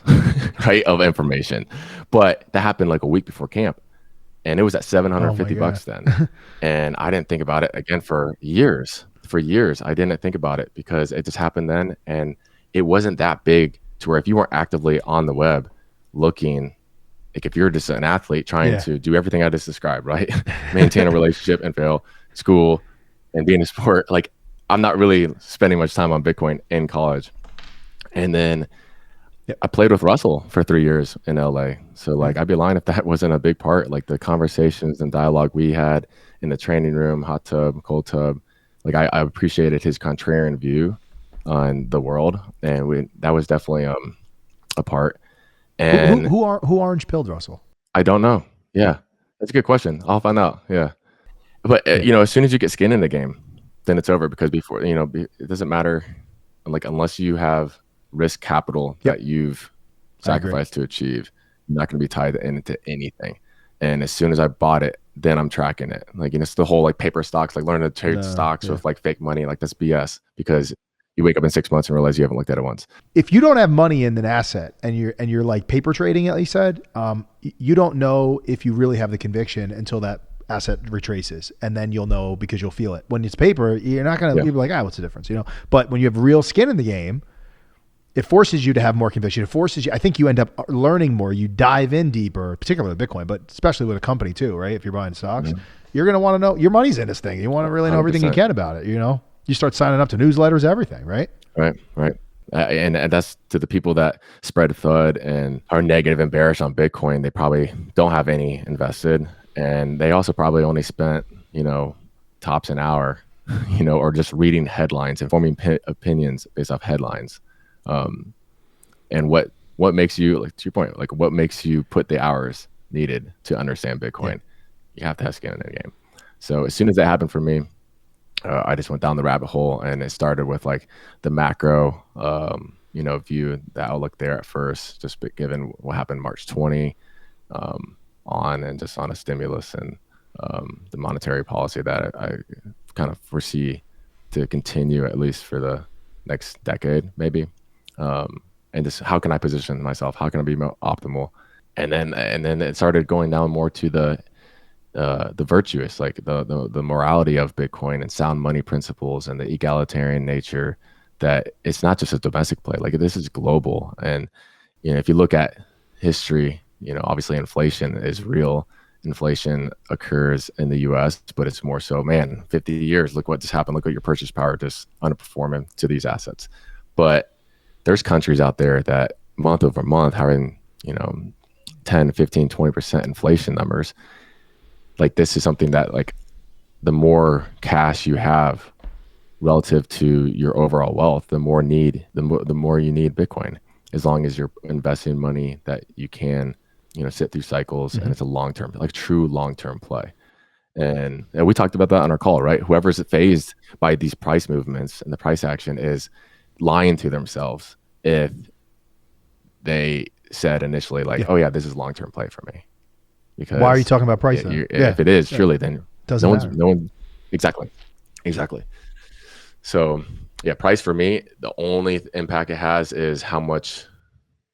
right, of information. But that happened like a week before camp, and it was at Oh my God. $750 then. And I didn't think about it again for years. For years, I didn't think about it because it just happened then, and it wasn't that big to where if you weren't actively on the web looking, like if you're just an athlete trying to do everything I just described, right, maintain a relationship and fail school and be in a sport, like I'm not really spending much time on Bitcoin in college. And then Yep. I played with Russell for 3 years in LA. So Mm. like I'd be lying if that wasn't a big part. Like the conversations and dialogue we had in the training room, hot tub, cold tub. Like I appreciated his contrarian view on the world. And that was definitely a part. And Who orange pilled Russell? I don't know. Yeah. That's a good question. I'll find out. Yeah. But Yeah. as soon as you get skin in the game, then it's over because before, it doesn't matter like unless you have risk capital Yep. that you've I agree. sacrificed to achieve, you're not going to be tied into anything. And as soon as I bought it, then I'm tracking it. Like, it's the whole like paper stocks, like learning to trade stocks Yeah. with like fake money. Like that's BS because you wake up in 6 months and realize you haven't looked at it once. If you don't have money in an asset and you're like paper trading, at least said, you don't know if you really have the conviction until that asset retraces, and then you'll know because you'll feel it. When it's paper, you're not gonna be like, what's the difference, But when you have real skin in the game, it forces you to have more conviction. It forces you. I think you end up learning more. You dive in deeper, particularly with Bitcoin, but especially with a company too, right? If you're buying stocks, you're gonna want to know your money's in this thing. You want to really know everything you can about it. You start signing up to newsletters, everything, right? Right. And that's to the people that spread FUD and are negative and bearish on Bitcoin. They probably don't have any invested, and they also probably only spent tops an hour, or just reading headlines and forming opinions based off headlines. And what makes you, like to your point, like what makes you put the hours needed to understand Bitcoin? You have to have skin in the game. So as soon as that happened for me, I just went down the rabbit hole, and it started with like the macro, view, the outlook there at first, just given what happened March 20 on, and just on a stimulus and the monetary policy that I kind of foresee to continue at least for the next decade, maybe. And just how can I position myself? How can I be more optimal? And then it started going down more to the virtuous, like the morality of Bitcoin and sound money principles and the egalitarian nature, that it's not just a domestic play. Like this is global. And, if you look at history, obviously inflation is real. Inflation occurs in the US, but it's more so, 50 years, look what just happened. Look at your purchase power just underperforming to these assets. But there's countries out there that month over month having, 10, 15, 20% inflation numbers. Like this is something that like the more cash you have relative to your overall wealth, the more you need Bitcoin, as long as you're investing money that you can, sit through cycles, and it's a long-term, like true long-term play. And we talked about that on our call, right? Whoever's phased by these price movements and the price action is lying to themselves if they said initially like, oh yeah, this is long-term play for me. Because why are you talking about price then? If it is truly, then doesn't matter. No one, exactly. So yeah, price for me, the only impact it has is how much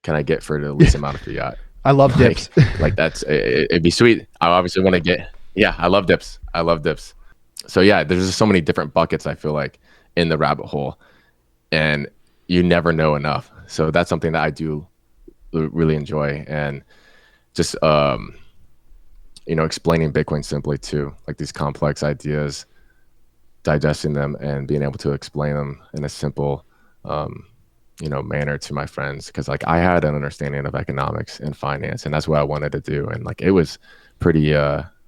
can I get for the least amount of fiat. I love dips. Like that's it'd be sweet. I obviously want to get. Yeah, I love dips. So yeah, there's just so many different buckets, I feel like, in the rabbit hole, and you never know enough. So that's something that I do really enjoy, and just explaining Bitcoin simply too, like these complex ideas, digesting them and being able to explain them in a simple manner to my friends, because like I had an understanding of economics and finance, and that's what I wanted to do. And like it was pretty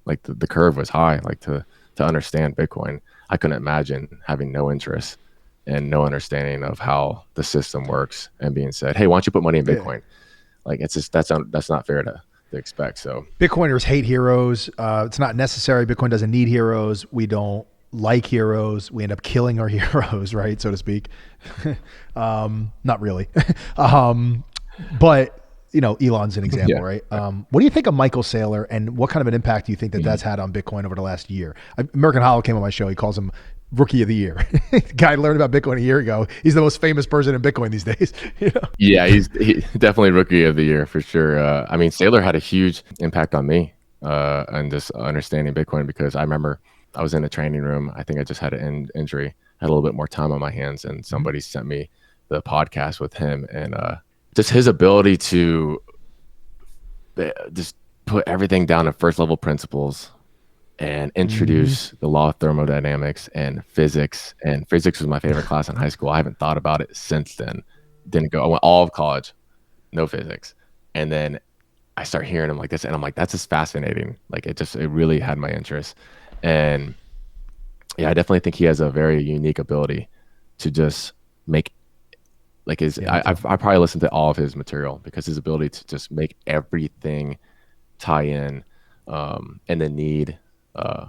like the curve was high, like to understand Bitcoin. I couldn't imagine having no interest and no understanding of how the system works and being said, hey, why don't you put money in Bitcoin? Like it's just that's not fair to expect. So Bitcoiners hate heroes. It's not necessary. Bitcoin doesn't need heroes. We don't like heroes. We end up killing our heroes, right, so to speak. Not really. But Elon's an example, right? What do you think of Michael Saylor, and what kind of an impact do you think that that's had on Bitcoin over the last year? American Hollow came on my show. He calls him Rookie of the Year. The guy learned about Bitcoin a year ago. He's the most famous person in Bitcoin these days. Yeah, he's definitely Rookie of the Year for sure. I mean, Saylor had a huge impact on me and just understanding Bitcoin, because I remember I was in a training room. I think I just had an injury, had a little bit more time on my hands, and somebody sent me the podcast with him, and just his ability to just put everything down to first level principles and introduce the law of thermodynamics and physics. And physics was my favorite class in high school. I haven't thought about it since then. Didn't go. I went all of college no physics. And then I start hearing him like this, and I'm like, that's just fascinating. Like it really had my interest. And yeah, I definitely think he has a very unique ability to just make like Yeah, me too. I probably listened to all of his material because his ability to just make everything tie in, and the need uh,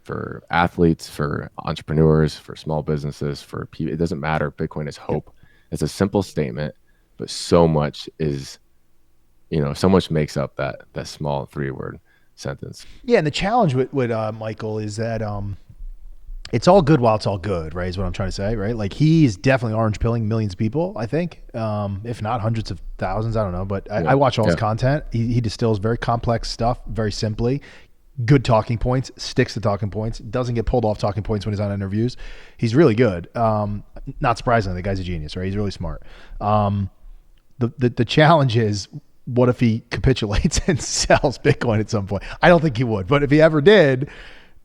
for athletes, for entrepreneurs, for small businesses, for people. It doesn't matter. Bitcoin is Yep. hope. It's a simple statement, but so much is, so much makes up that small 3-word sentence. Yeah, and the challenge with Michael is that it's all good while it's all good, right? Is what I'm trying to say, right? Like he's definitely orange pilling millions of people, I think, if not hundreds of thousands. I don't know, but I Yeah, watch all his yeah, content. He distills very complex stuff very simply. Good talking points, sticks to talking points, doesn't get pulled off talking points when he's on interviews. He's really good. Not surprisingly, the guy's a genius, right? He's really smart. The challenge is, what if he capitulates and sells Bitcoin at some point? I don't think he would, but if he ever did,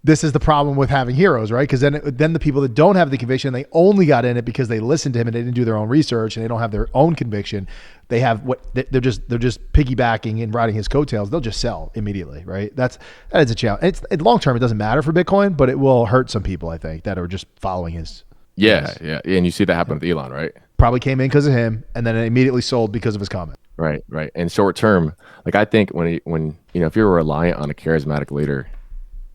this is the problem with having heroes, right? Because then the people that don't have the conviction, they only got in it because they listened to him and they didn't do their own research and they don't have their own conviction. They have they're just piggybacking and riding his coattails. They'll just sell immediately, right? That is a challenge. Long term, it doesn't matter for Bitcoin, but it will hurt some people, I think, that are just following his. yeah. And you see that happen with Elon, right? Probably came in because of him and then it immediately sold because of his comment. Right, right. And short term, like I think when if you're reliant on a charismatic leader,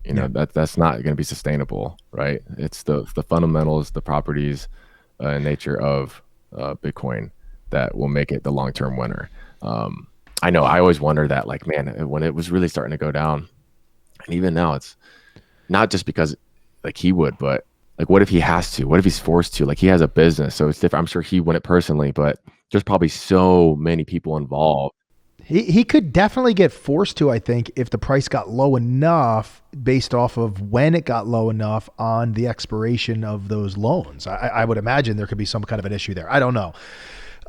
Yeah. that's not going to be sustainable, right? It's the fundamentals, the properties, and nature of Bitcoin that will make it the long term winner. I know I always wonder that, like, man, when it was really starting to go down, and even now, it's not just because like he would, but like, what if he has to? What if he's forced to? Like, he has a business, so it's different. I'm sure he wouldn't personally, but there's probably so many people involved. He could definitely get forced to, I think, if the price got low enough based off of when it got low enough on the expiration of those loans. I would imagine there could be some kind of an issue there. I don't know.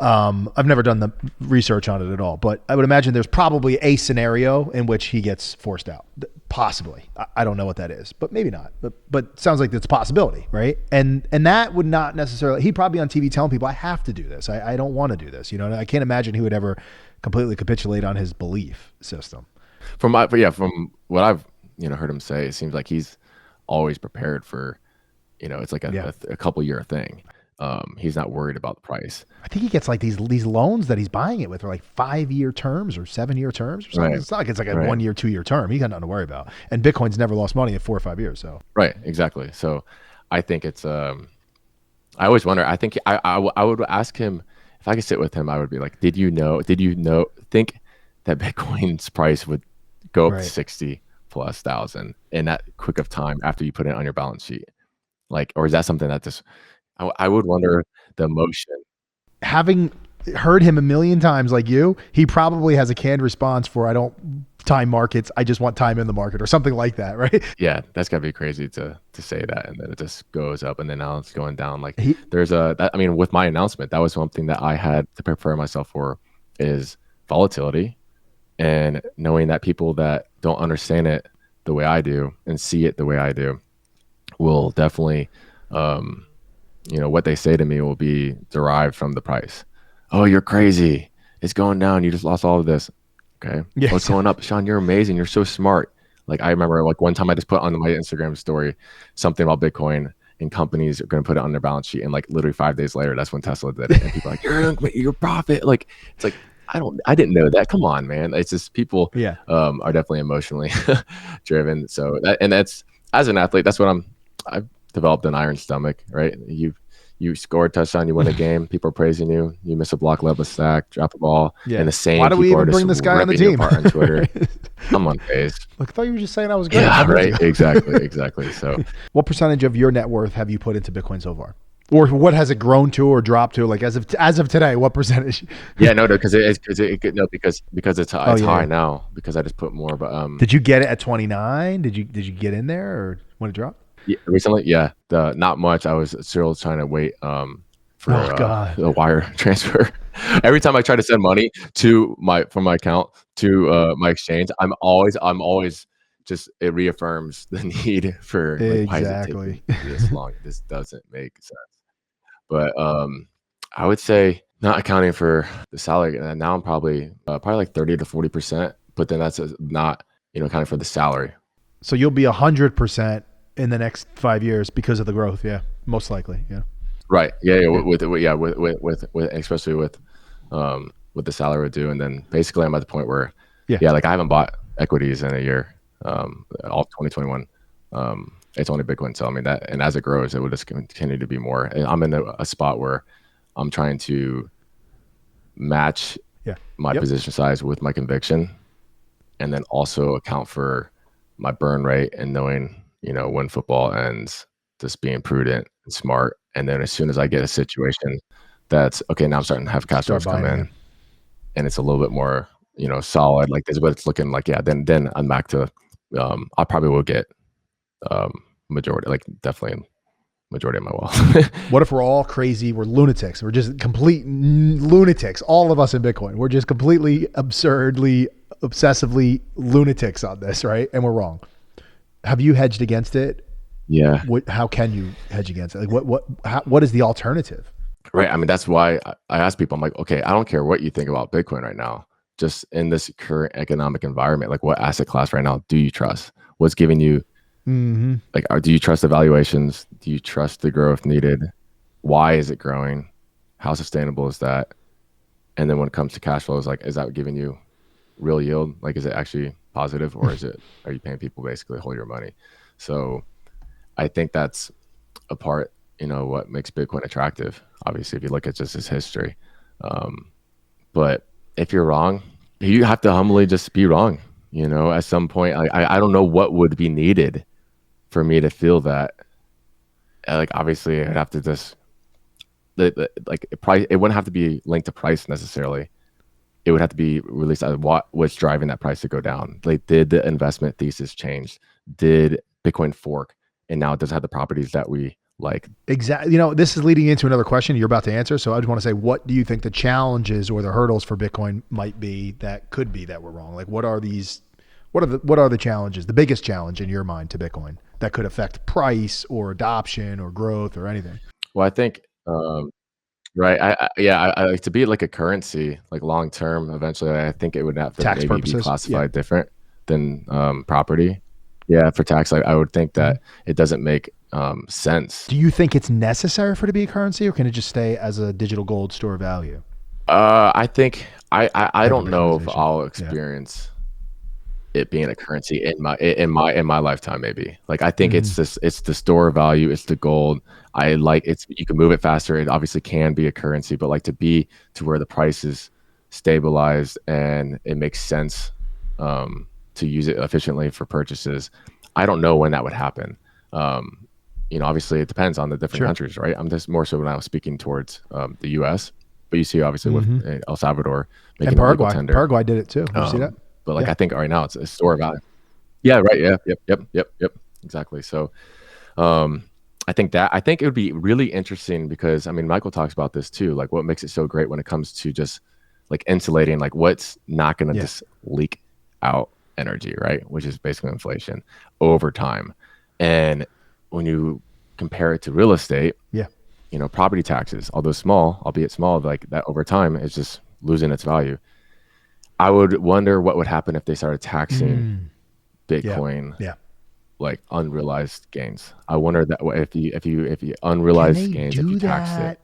I've never done the research on it at all, but I would imagine there's probably a scenario in which he gets forced out. Possibly. I don't know what that is, but maybe not. But sounds like it's a possibility, right? And that would not necessarily, he'd probably be on TV telling people, I have to do this. I don't want to do this. I can't imagine he would ever completely capitulate on his belief system. From what I've heard him say, it seems like he's always prepared for, it's like a couple year thing. He's not worried about the price. I think he gets like these loans that he's buying it with are like 5-year terms or 7-year terms or something. Right. It's not like it's like a 1 year, 2 year term. He got nothing to worry about. And Bitcoin's never lost money in 4 or 5 years. So right, exactly. So I think it's I always wonder. I think I would ask him if I could sit with him. I would be like, did you think that Bitcoin's price would go up to 60,000+ in that quick of time after you put it on your balance sheet? Like, or is that something that just I would wonder the emotion. Having heard him a million times like you, he probably has a canned response for, I don't time markets, I just want time in the market or something like that, right? Yeah, that's gotta be crazy to say that, and then it just goes up and then now it's going down. Like with my announcement, that was something that I had to prepare myself for, is volatility, and knowing that people that don't understand it the way I do and see it the way I do will definitely what they say to me will be derived from the price. Oh, you're crazy. It's going down. You just lost all of this. Okay. Yes. What's going up? Sean, you're amazing. You're so smart. Like, I remember like one time I just put on my Instagram story something about Bitcoin, and companies are going to put it on their balance sheet. And like literally 5 days later, that's when Tesla did it. And people are like, you're profit. Like, it's like, I didn't know that. Come on, man. It's just people are definitely emotionally driven. So that's, as an athlete, that's what I've developed an iron stomach, right? You score a touchdown, you win a game, people are praising you. You miss a block, level stack, drop the ball, and the same. Why do we even bring this guy on the team? On Twitter. I'm on phase. Look, I thought you were just saying I was good. Yeah, right. Exactly. So, what percentage of your net worth have you put into Bitcoin so far? Or what has it grown to or dropped to? Like as of today, what percentage? Yeah, no, because it's high now because I just put more. But did you get it at 29? Did you get in there or when it dropped? Yeah, recently, not much. I was still trying to wait for the wire transfer. Every time I try to send money from my account to my exchange, I'm always just, it reaffirms the need for why is it taking this long? This doesn't make sense. But I would say not accounting for the salary. And now I'm probably like 30 to 40%, but then that's not, accounting for the salary. So you'll be 100% in the next 5 years because of the growth. Yeah, most likely. Yeah. Right. Yeah. Yeah. Yeah. With especially with the salary due. And then basically I'm at the point where, Yeah. yeah, like I haven't bought equities in a year, all of 2021. It's only Bitcoin. So I mean that, and as it grows, it will just continue to be more. And I'm in a spot where I'm trying to match Yeah. my Yep. position size with my conviction, and then also account for my burn rate and knowing, when football ends, just being prudent and smart. And then as soon as I get a situation that's okay, now I'm starting to have cash Start flows come buying in again. and it's a little bit more, solid, like this is what it's looking like. Yeah, then I'm back to I probably will get majority, like definitely majority of my wealth. What if we're all crazy? We're lunatics. We're just complete lunatics. All of us in Bitcoin. We're just completely absurdly, obsessively lunatics on this, right? And we're wrong. Have you hedged against it? Yeah. How can you hedge against it? Like what is the alternative? Right. I mean, that's why I ask people, I'm like, okay, I don't care what you think about Bitcoin right now. Just in this current economic environment, like what asset class right now do you trust? What's giving you, Mm-hmm. like, do you trust the valuations? Do you trust the growth needed? Why is it growing? How sustainable is that? And then when it comes to cash flows, like, is that giving you real yield? Like, is it actually positive, or are you paying people basically to hold your money? So I think that's a part, what makes Bitcoin attractive. Obviously, if you look at just its history. But if you're wrong, you have to humbly just be wrong. At some point, I don't know what would be needed for me to feel that. Like, obviously, I'd have to just like price. It wouldn't have to be linked to price necessarily. It would have to be released as what's driving that price to go down. Like, did the investment thesis change? Did Bitcoin fork, and now it does have the properties that we like? Exactly. This is leading into another question you're about to answer. So I just want to say, what do you think the challenges or the hurdles for Bitcoin might be that could be that we're wrong? Like, what are the challenges, the biggest challenge in your mind to Bitcoin that could affect price or adoption or growth or anything? Well, I think right. I like to be like a currency, like long term. Eventually, I think it would have to Tax maybe be purposes. Yeah. classified different than property. Yeah, for tax, I would think Mhm. that it doesn't make sense. Do you think it's necessary for it to be a currency, or can it just stay as a digital gold store of value? I think I don't know if Hyper-personalization. I'll Yeah. experience it being a currency in my lifetime. Maybe, like, I think Mhm. it's the store of value. It's the gold. I like it's you can move it faster. It obviously can be a currency, but like to be to where the price is stabilized and it makes sense to use it efficiently for purchases. I don't know when that would happen. Obviously it depends on the different Sure. countries, right? I'm just more so when I was speaking towards the U.S., but you see obviously with Mhm. El Salvador And making a legal Paraguay. tender. Paraguay did it too. Did you see that? But like Yeah. I think right now it's a store of value. Yeah, right. Yeah, yep. Exactly. So I think it would be really interesting because I mean Michael talks about this too, like what makes it so great when it comes to just like insulating, like what's not gonna Yeah. just leak out energy, right? Which is basically inflation over time. And when you compare it to real estate, Yeah. property taxes, although small, albeit small, like that over time is just losing its value. I would wonder what would happen if they started taxing Mm. Yeah. Bitcoin Yeah. like unrealized gains. I wonder that if you Can unrealized they gains, if you do taxed it,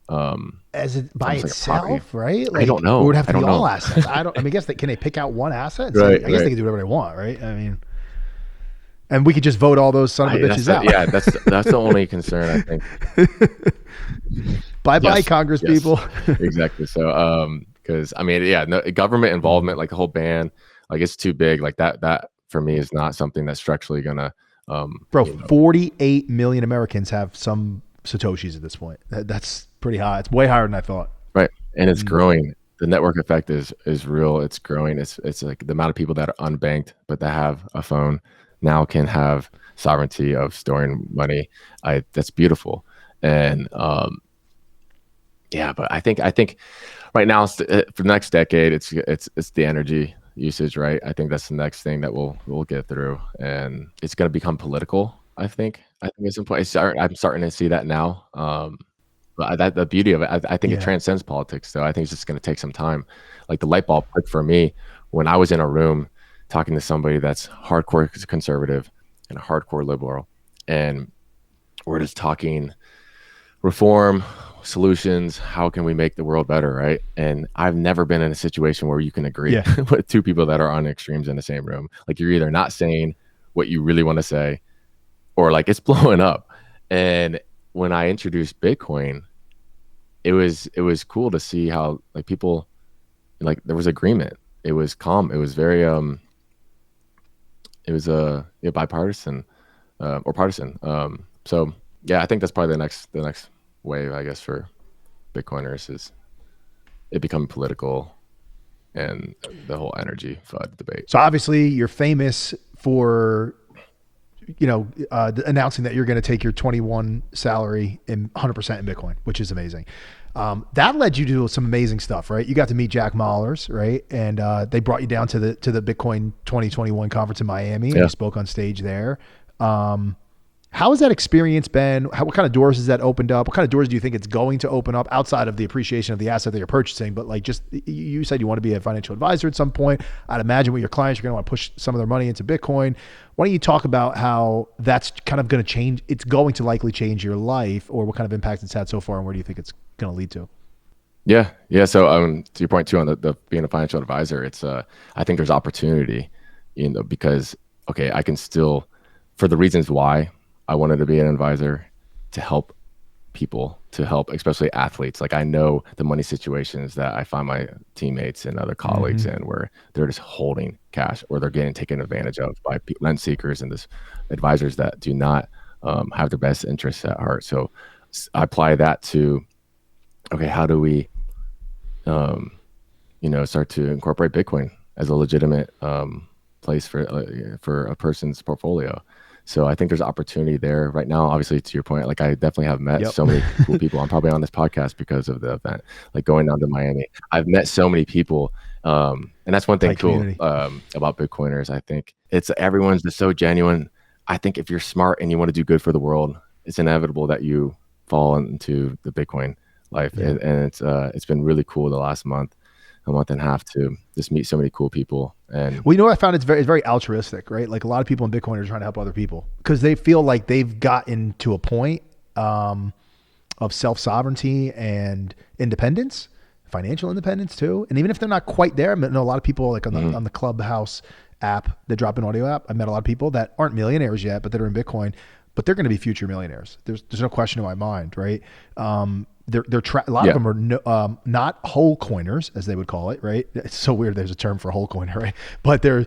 that as it it's by almost like a property. itself, right? I don't Like, or it would know. have I to be don't all know. assets. I mean, I guess can they pick out one asset and say, Right, I guess they right. can do whatever they want, right? I mean, and we could just vote all those son of a That's bitches out. yeah. That's the only concern I think. Bye bye, Yes, Congress yes, people. exactly. So because I mean, yeah, no, government involvement, like the whole ban, like it's too big. Like that for me is not something that's structurally gonna, Bro, you know, 48 million Americans have some Satoshis at this point. That's pretty high. It's way higher than I thought. right. And it's Mm. growing. The network effect is real. It's growing. It's like the amount of people that are unbanked but that have a phone now can have sovereignty of storing money. That's beautiful. And yeah, but I think right now for the next decade, it's the energy usage, right? I think that's the next thing that we'll get through, and it's going to become political. I think it's important. I'm starting to see that now. But that the beauty of it, I think it Yeah. transcends politics, though. I think it's just gonna take some time. Like, the light bulb clicked for me when I was in a room talking to somebody that's hardcore conservative and a hardcore liberal, and we're just talking reform, solutions, how can we make the world better, right? And I've never been in a situation where you can agree Yeah. with two people that are on extremes in the same room. Like, you're either not saying what you really wanna say, or, like, it's blowing up. And when I introduced Bitcoin, it was cool to see how, like, people, like, there was agreement. It was calm. It was very it was yeah, bipartisan, or partisan. So yeah, I think that's probably the next wave, I guess, for Bitcoiners is it becoming political and the whole energy FUD debate. So obviously you're famous for, announcing that you're going to take your 21 salary in 100% in Bitcoin, which is amazing. That led you to some amazing stuff, right? You got to meet Jack Mallers, right? And they brought you down to the Bitcoin 2021 conference in Miami, and Yeah. you spoke on stage there. How has that experience been? What kind of doors has that opened up? What kind of doors do you think it's going to open up outside of the appreciation of the asset that you're purchasing? But like, just you said you want to be a financial advisor at some point. I'd imagine with your clients, you're going to want to push some of their money into Bitcoin. Why don't you talk about how that's kind of going to change? It's going to likely change your life, or what kind of impact it's had so far, and where do you think it's going to lead to? Yeah. Yeah. So to your point too on the being a financial advisor, it's I think there's opportunity, because okay, I can still, for the reasons why I wanted to be an advisor, to help people, to help especially athletes. Like, I know the money situations that I find my teammates and other colleagues in, where they're just holding cash, or they're getting taken advantage of by rent seekers and this advisors that do not have their best interests at heart. So I apply that to, okay, how do we start to incorporate Bitcoin as a legitimate place for a person's portfolio. So I think there's opportunity there right now. Obviously, to your point, like, I definitely have met Yep. so many cool people. I'm probably on this podcast because of the event, like going down to Miami. I've met so many people. And that's one thing Tight cool community. about Bitcoiners. I think everyone's just so genuine. I think if you're smart and you want to do good for the world, it's inevitable that you fall into the Bitcoin life. Yeah. And it's been really cool the last a month and a half, to just meet so many cool people. And Well, I found it's very altruistic, right? Like, a lot of people in Bitcoin are trying to help other people because they feel like they've gotten to a point of self-sovereignty and independence, financial independence too. And even if they're not quite there, I know a lot of people like on the Clubhouse app, the drop-in audio app. I met a lot of people that aren't millionaires yet, but that are in Bitcoin, but they're going to be future millionaires. There's no question in my mind, right? A lot of them are not whole coiners, as they would call it, right? It's so weird. There's a term for whole coiner, right? But they're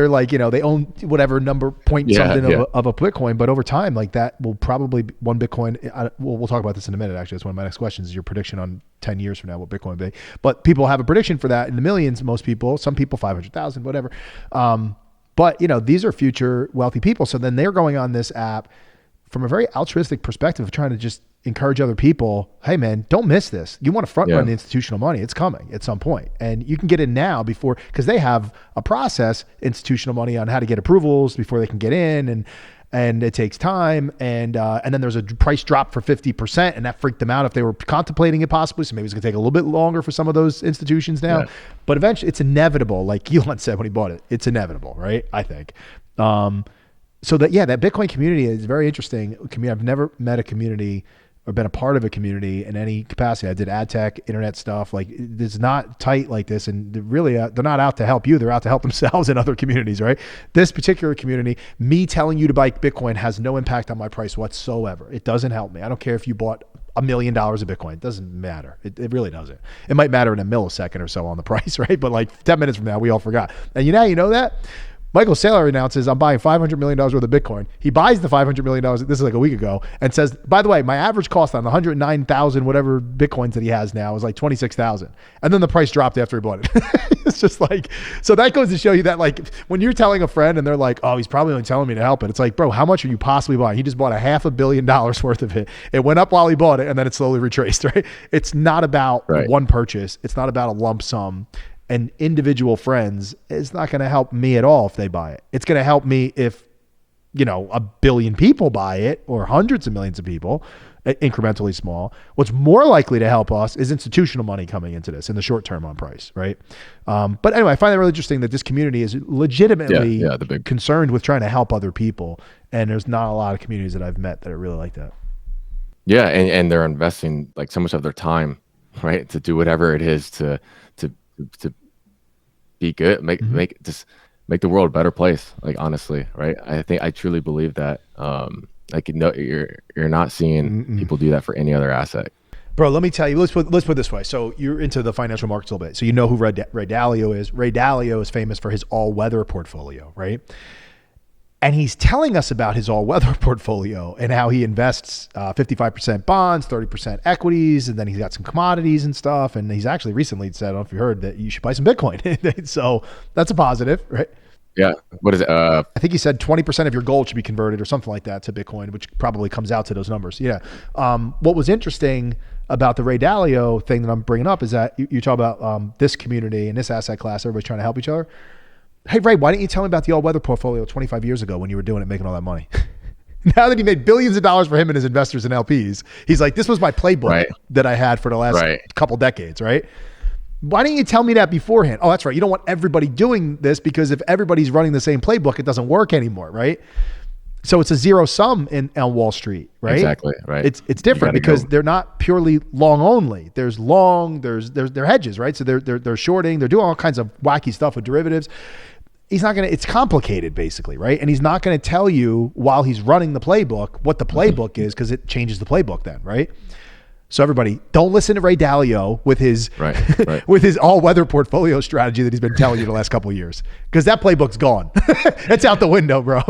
like, they own whatever number point something of a Bitcoin. But over time, like, that will probably be one Bitcoin. We'll talk about this in a minute. Actually, that's one of my next questions. Is your prediction on 10 years from now what Bitcoin will be? But people have a prediction for that in the millions. Most people, some people 500,000, whatever. But these are future wealthy people. So then they're going on this app from a very altruistic perspective of trying to just encourage other people. Hey man, don't miss this. You want to front run the institutional money. It's coming at some point, and you can get in now because they have a process, institutional money, on how to get approvals before they can get in, and it takes time. And then there's a price drop for 50%, and that freaked them out if they were contemplating it possibly. So maybe it's gonna take a little bit longer for some of those institutions now, but eventually it's inevitable. Like Elon said when he bought it, it's inevitable, right? I think. So that Bitcoin community is very interesting. I've never met a community or been a part of a community in any capacity. I did ad tech, internet stuff. Like, it's not tight like this. And they're not out to help you. They're out to help themselves and other communities, right? This particular community, me telling you to buy Bitcoin has no impact on my price whatsoever. It doesn't help me. I don't care if you bought $1 million of Bitcoin. It doesn't matter. It really doesn't. It might matter in a millisecond or so on the price, right? But like 10 minutes from now, we all forgot. And you know that? Michael Saylor announces, I'm buying $500 million worth of Bitcoin. He buys the $500 million, this is like a week ago, and says, by the way, my average cost on the 109,000 whatever Bitcoins that he has now is like 26,000. And then the price dropped after he bought it. It's just like, so that goes to show you that, like, when you're telling a friend and they're like, oh, he's probably only telling me to help it. It's like, bro, how much are you possibly buying? He just bought $500 million worth of it. It went up while he bought it, and then it slowly retraced, right? It's not about one purchase. It's not about a lump sum. And individual friends is not going to help me at all if they buy it. It's going to help me if a billion people buy it or hundreds of millions of people, incrementally small. What's more likely to help us is institutional money coming into this in the short term on price, right? But anyway, I find that really interesting that this community is legitimately concerned with trying to help other people. And there's not a lot of communities that I've met that are really like that. Yeah, and they're investing like so much of their time, right, to do whatever it is to be good, make the world a better place. Like, honestly, right? I truly believe that. Like, no, you're not seeing people do that for any other asset. Bro, let me tell you, let's put it this way. So you're into the financial markets a little bit. So you know who Ray Dalio is. Ray Dalio is famous for his all-weather portfolio, right? And he's telling us about his all-weather portfolio and how he invests 55% bonds, 30% equities, and then he's got some commodities and stuff. And he's actually recently said, I don't know if you heard, that you should buy some Bitcoin. So that's a positive, right? Yeah. What is it? I think he said 20% of your gold should be converted or something like that to Bitcoin, which probably comes out to those numbers. Yeah. What was interesting about the Ray Dalio thing that I'm bringing up is that you talk about this community and this asset class, everybody's trying to help each other. Hey, Ray, why didn't you tell me about the all-weather portfolio 25 years ago when you were doing it, making all that money? Now that he made billions of dollars for him and his investors and LPs, he's like, this was my playbook that I had for the last couple decades, right? Why didn't you tell me that beforehand? Oh, that's right. You don't want everybody doing this because if everybody's running the same playbook, it doesn't work anymore, right? So it's a zero sum on Wall Street, right? Exactly, right. It's different because they're not purely long only. There's long, there's hedges, right? So they're shorting, they're doing all kinds of wacky stuff with derivatives. He's not going to, it's complicated basically, right? And he's not going to tell you while he's running the playbook what the playbook is because it changes the playbook then, right? So everybody, don't listen to Ray Dalio with his with his all-weather portfolio strategy that he's been telling you the last couple of years, because that playbook's gone. It's out the window, bro.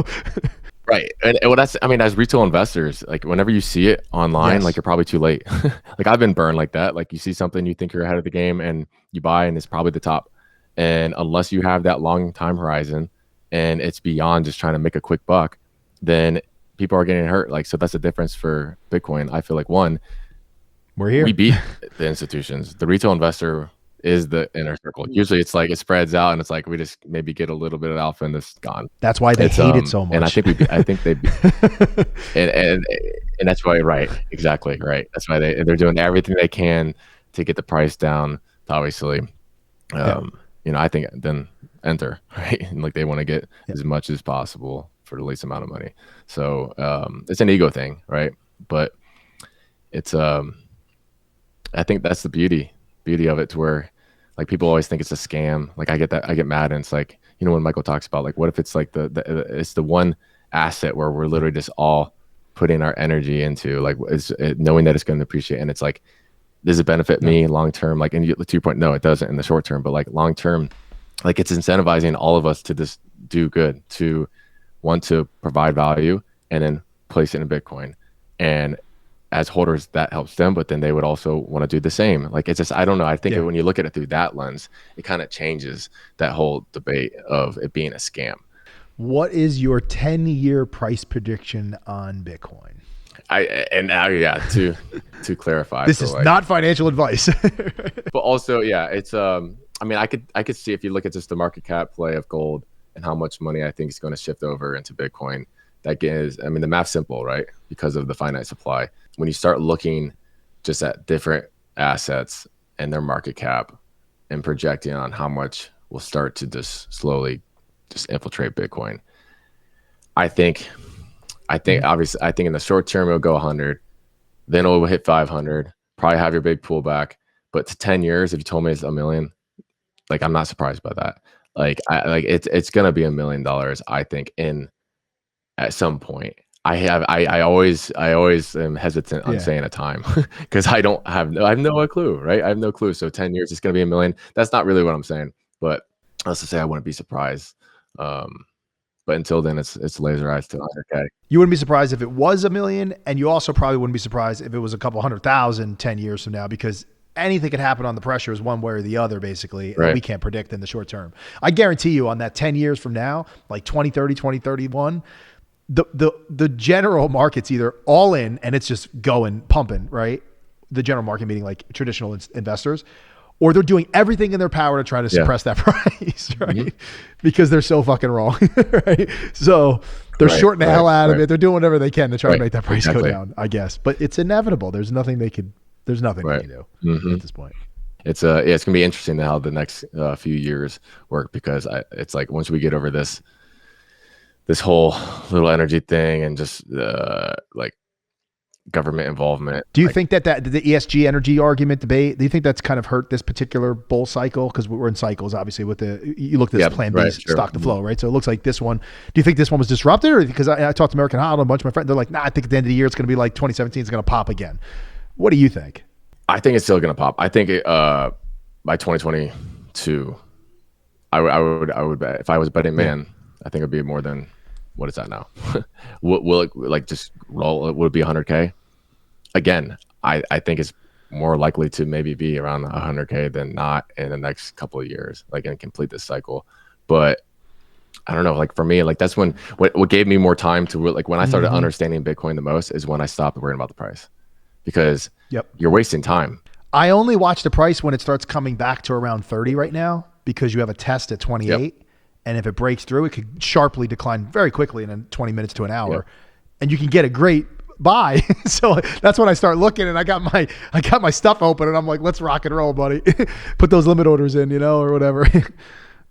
Right. And well, that's, I mean, as retail investors, like whenever you see it online, like you're probably too late. Like I've been burned like that. Like you see something, you think you're ahead of the game and you buy and it's probably the top. And unless you have that long time horizon and it's beyond just trying to make a quick buck, then people are getting hurt. Like, so that's the difference for Bitcoin. I feel like we're here. We beat the institutions. The retail investor is the inner circle. Usually it's like it spreads out and it's like we just maybe get a little bit of alpha and it's gone. That's why they hate it so much. And I think they and that's why, right. Exactly. Right. That's why they're doing everything they can to get the price down, obviously. I think then enter, right? And like they want to get as much as possible for the least amount of money. So it's an ego thing, right? But it's I think that's the beauty of it, to where like people always think it's a scam. Like I get mad, and it's like, when Michael talks about like, what if it's like it's the one asset where we're literally just all putting our energy into, like knowing that it's going to appreciate, and it's like, does it benefit me long term? Like, and to your point, no, it doesn't in the short term, but like long term, like it's incentivizing all of us to just do good, to want to provide value and then place it in Bitcoin. And as holders, that helps them, but then they would also want to do the same. Like, it's just, I don't know. I think when you look at it through that lens, it kind of changes that whole debate of it being a scam. What is your 10-year price prediction on Bitcoin? To clarify, this is not financial advice. But also, it's I mean, I could see, if you look at just the market cap play of gold and how much money I think is going to shift over into Bitcoin, that is, I mean, the math's simple, right? Because of the finite supply. When you start looking just at different assets and their market cap and projecting on how much will start to just slowly just infiltrate Bitcoin, I think obviously, I think in the short term it'll go 100, then it'll hit 500, probably have your big pullback. But to 10 years, if you told me it's $1 million, like I'm not surprised by that. Like it's gonna be $1 million, I think, at some point. I always am hesitant on saying a time because I have no clue, right? I have no clue. So 10 years, it's gonna be $1 million. That's not really what I'm saying, but let's just say I wouldn't be surprised. But until then, it's laser eyes to 100K. You wouldn't be surprised if it was $1 million, and you also probably wouldn't be surprised if it was a couple 100,000 10 years from now, because anything could happen on the pressure is one way or the other, basically. Right. And we can't predict in the short term. I guarantee you on that 10 years from now, like 2030, 2031, the general market's either all in and it's just going pumping, right? The general market meaning like traditional investors, or they're doing everything in their power to try to suppress that price, right? Mm-hmm. Because they're so fucking wrong, right? So They're shorting the hell out of right, it. They're doing whatever they can to try to right. make that price go Exactly. down, I guess. But it's inevitable. There's nothing they can Right. do Hmm. at this point. It's gonna be interesting how the next few years work, because it's like once we get over this whole little energy thing and just like government involvement, Do you like think that the ESG energy argument debate, do you think that's kind of hurt this particular bull cycle? Because we're in cycles, obviously, with you looked at this yeah, plan B right, sure. stock to flow, right? So it looks like this one, do you think this one was disrupted? Or because I talked to American Hodl, a bunch of my friends, they're like, nah, I think at the end of the year, it's going to be like 2017 is going to pop again. What do you think? I think it's still gonna pop. I think by 2022, I would bet, if I was a betting man, I think it'd be more than what is that now? Will it like just roll? Would it be 100K? Again, I think it's more likely to maybe be around 100K than not in the next couple of years, like, and complete this cycle. But I don't know, like for me, like that's when what gave me more time to like when I started understanding Bitcoin the most is when I stopped worrying about the price, because Yep. you're wasting time. I only watch the price when it starts coming back to around 30 right now, because you have a test at 28. Yep. And if it breaks through, it could sharply decline very quickly in 20 minutes to an hour. Yep. And you can get a great buy. So that's when I start looking, and I got my stuff open, and I'm like, let's rock and roll, buddy. Put those limit orders in, or whatever.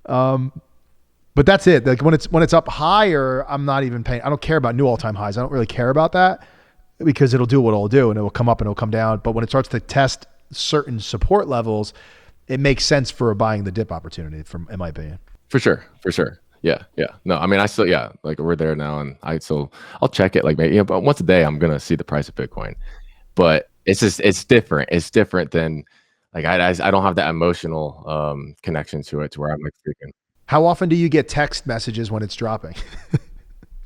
But that's it. Like when it's up higher, I'm not even paying. I don't care about new all-time highs. I don't really care about that, because it'll do what it'll do, and it will come up and it'll come down. But when it starts to test certain support levels, it makes sense for buying the dip opportunity, in my opinion. For sure. Yeah. No, I mean, I still, yeah, like we're there now, and I'll check it like maybe, but once a day I'm gonna see the price of Bitcoin. But it's different. It's different than like I don't have that emotional connection to it to where I'm like freaking. How often do you get text messages when it's dropping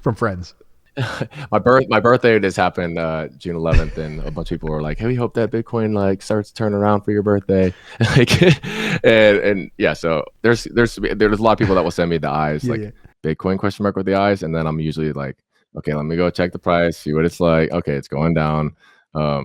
from friends? My birthday just happened June 11th, and a bunch of people were like, "Hey, we hope that Bitcoin like starts to turn around for your birthday." Like, and yeah, so there's a lot of people that will send me the eyes, Yeah, like yeah. Bitcoin question mark with the eyes, and then I'm usually like, okay, let me go check the price, see what it's like. Okay, it's going down.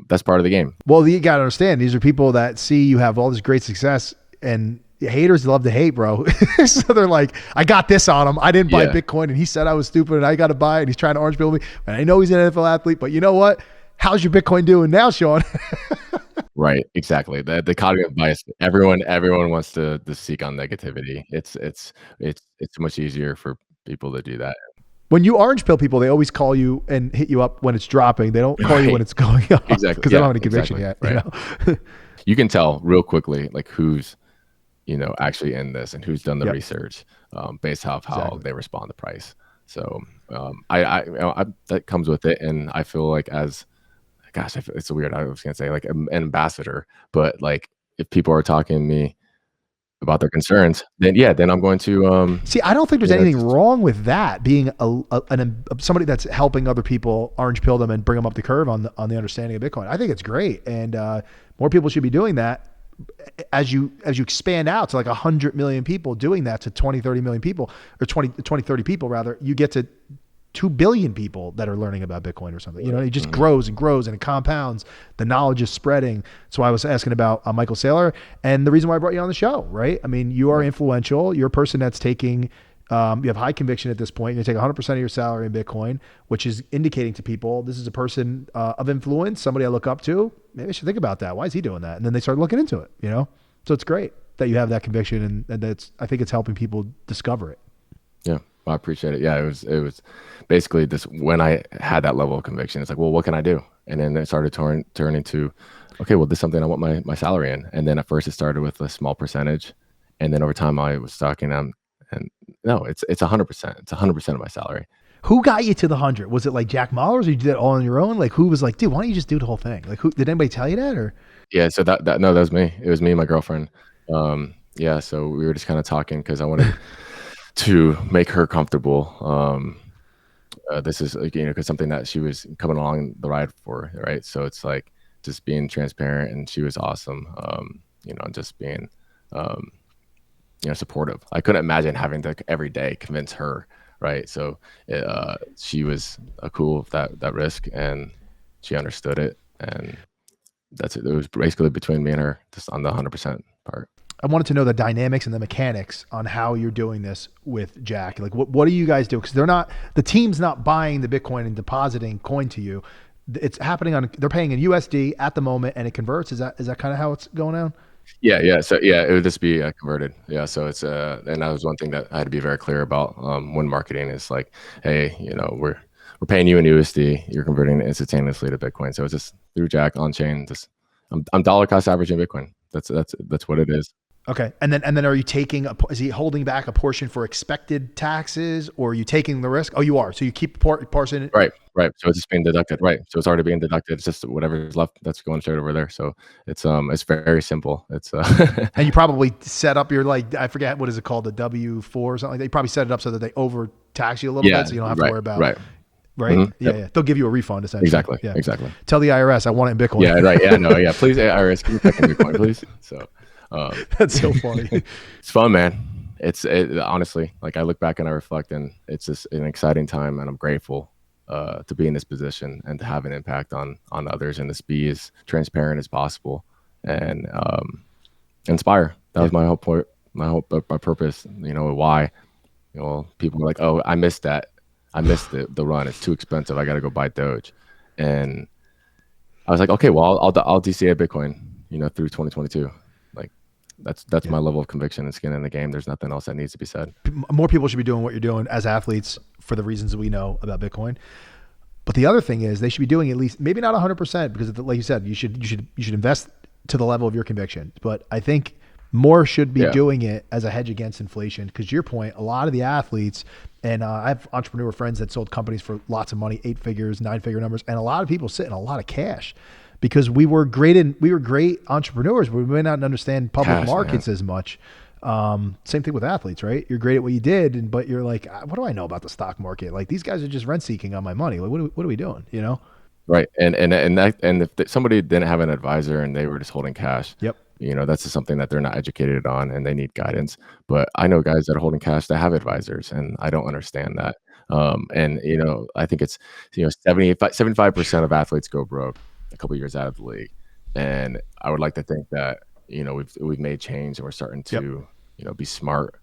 That's part of the game. Well, you got to understand, these are people that see you have all this great success, and haters love to hate, bro. So they're like, I got this on him. I didn't buy Yeah. Bitcoin, and he said I was stupid, and I got to buy it, and he's trying to orange pill me. And I know he's an NFL athlete, but you know what? How's your Bitcoin doing now, Sean? Right, exactly. The cognitive bias. Everyone wants to seek on negativity. It's much easier for people to do that. When you orange pill people, they always call you and hit you up when it's dropping. They don't call you Right. when it's going up, Exactly. because they don't Yeah, have any conviction exactly. yet. Right. You can tell real quickly like who's actually in this and who's done the Yep. research based off how Exactly. they respond to price. So that comes with it, and I feel like it's weird. I was gonna say like an ambassador, but like if people are talking to me about their concerns, then I'm going to See, I don't think there's you know, anything just- wrong with that, being somebody that's helping other people orange pill them and bring them up the curve on the understanding of Bitcoin. I think it's great, and more people should be doing that. As you expand out to like 100 million people doing that, to 20, 30 million people, or 20, 30 people rather, you get to 2 billion people that are learning about Bitcoin or something. It just grows and grows, and it compounds. The knowledge is spreading. So I was asking about Michael Saylor, and the reason why I brought you on the show, right? I mean, you are influential. You're a person that's taking, you have high conviction at this point. You take 100% of your salary in Bitcoin, which is indicating to people, this is a person of influence, somebody I look up to. Maybe I should think about that. Why is he doing that? And then they start looking into it, So it's great that you have that conviction, and I think it's helping people discover it. Yeah, I appreciate it. Yeah, it was basically this when I had that level of conviction. It's like, well, what can I do? And then it started turning to, okay, well, this is something I want my salary in. And then at first it started with a small percentage, and then over time I was talking and no, it's 100%. It's 100% of my salary. Who got you to the 100? Was it like Jack Mahler's, or you did it all on your own? Like, who was like, dude, why don't you just do the whole thing? Like, who did anybody tell you that, or? Yeah, so that was me. It was me and my girlfriend. Yeah, so we were just kind of talking because I wanted to make her comfortable. This is like, because something that she was coming along the ride for, right? So it's like just being transparent, and she was awesome. Just being, supportive. I couldn't imagine having to every day convince her, right? So she was cool with that risk, and she understood it, and that's it. It was basically between me and her, just on the 100% part. I wanted to know the dynamics and the mechanics on how you're doing this with Jack. Like, what do you guys do? Because the team's not buying the Bitcoin and depositing coin to you. It's happening they're paying in USD at the moment, and it converts. Is that kind of how it's going on? Yeah. So yeah, it would just be converted. Yeah. So it's and that was one thing that I had to be very clear about when marketing is like, hey, we're paying you in USD, you're converting it instantaneously to Bitcoin. So it's just through Jack on chain. Just I'm dollar cost averaging Bitcoin. That's what it is. Okay, and then are you taking is he holding back a portion for expected taxes, or are you taking the risk? Oh, you are. So you keep parsing it. Right. So it's just being deducted. Right. So it's already being deducted. It's just whatever's left that's going straight over there. So it's very simple. It's And you probably set up your, like, I forget what is it called, the W-4 or something like that. You probably set it up so that they overtax you a little yeah, bit, so you don't have to worry about right. right. Mhm. Yeah, Yep. yeah. They'll give you a refund essentially. Exactly. Yeah. Exactly. Tell the IRS I want it in Bitcoin. Yeah, right. Yeah, no, yeah. Please, IRS, can you pick in Bitcoin, please? So That's so funny. it's fun, man. Honestly, like I look back and I reflect, and it's just an exciting time, and I'm grateful to be in this position and to have an impact on others, and to be as transparent as possible, and inspire. That was my whole point, my purpose. Why? People were like, "Oh, I missed that. I missed the run. It's too expensive. I got to go buy Doge," and I was like, "Okay, well, I'll DCA Bitcoin, through 2022." Like that's my level of conviction and skin in the game. There's nothing else that needs to be said. More people should be doing what you're doing as athletes for the reasons we know about Bitcoin. But the other thing is they should be doing at least, maybe not 100%, because like you said, you should invest to the level of your conviction. But I think more should be doing it as a hedge against inflation. Because to your point, a lot of the athletes, and I have entrepreneur friends that sold companies for lots of money, 8 figures, 9-figure numbers, and a lot of people sit in a lot of cash because we were great entrepreneurs, but we may not understand public markets as much. Same thing with athletes, right? You're great at what you did, but you're like, what do I know about the stock market? Like, these guys are just rent seeking on my money. Like, what are we doing? Right. And if somebody didn't have an advisor and they were just holding cash, Yep. That's just something that they're not educated on, and they need guidance. But I know guys that are holding cash that have advisors, and I don't understand that. And I think it's 75% of athletes go broke a couple of years out of the league, and I would like to think that we've made change, and we're starting to be smart,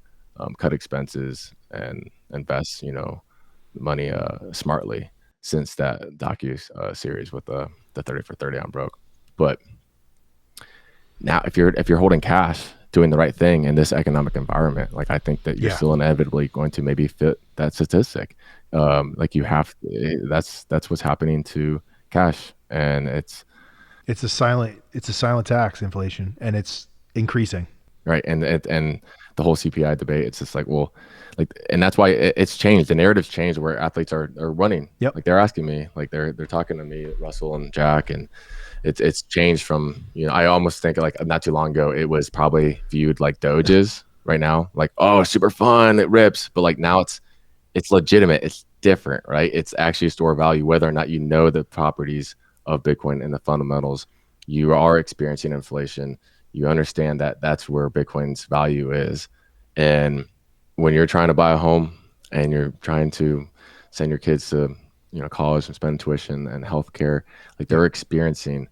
cut expenses, and invest money smartly since that docu series with the 30 for 30 on broke. But now if you're holding cash doing the right thing in this economic environment, like I think that you're still inevitably going to maybe fit that statistic. Like that's what's happening to cash, and it's a silent tax, inflation, and it's increasing. Right. And the whole CPI debate, it's just like, well, like, and that's why it's changed. The narrative's changed where athletes are running. Yep. Like they're asking me, like they're talking to me, Russell and Jack, and it's changed from, I almost think like not too long ago, it was probably viewed like Doges right now, like, oh, super fun, it rips. But like now it's legitimate. It's different, right? It's actually a store of value, whether or not you know the properties of Bitcoin and the fundamentals. You are experiencing inflation. You understand that that's where Bitcoin's value is. And when you're trying to buy a home and you're trying to send your kids to, college and spend tuition and healthcare, like they're experiencing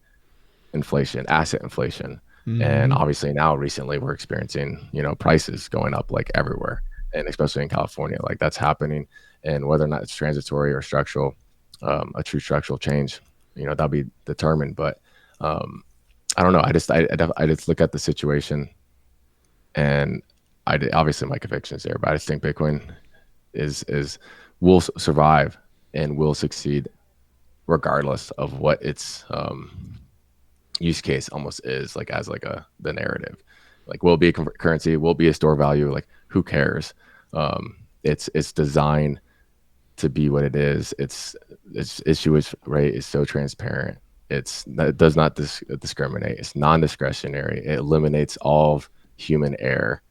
inflation, asset inflation. Mm-hmm. And obviously now recently we're experiencing, prices going up like everywhere, and especially in California, like that's happening. And whether or not it's transitory or structural, a true structural change, that'll be determined. But I don't know. I just look at the situation, and obviously my conviction is there, but I just think Bitcoin will survive and will succeed regardless of what its use case almost is, like as like the narrative. Like, will it be a currency? Will it be a store value? Like, who cares? It's designed to be what it is. Its issuance rate is so transparent. It does not discriminate. It's non-discretionary. It eliminates all of human error,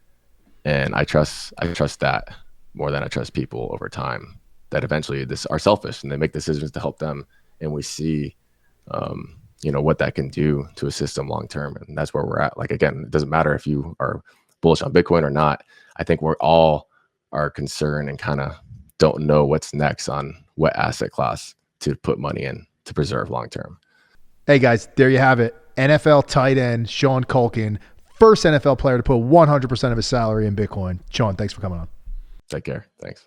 and I trust that more than I trust people over time. That eventually are selfish and they make decisions to help them, and we see, what that can do to a system long term, and that's where we're at. Like, again, it doesn't matter if you are bullish on Bitcoin or not. I think we're all are concerned and kind of don't know what's next on what asset class to put money in to preserve long term. Hey guys, there you have it. NFL tight end Sean Culkin, first NFL player to put 100% of his salary in Bitcoin. Sean, thanks for coming on. Take care. Thanks.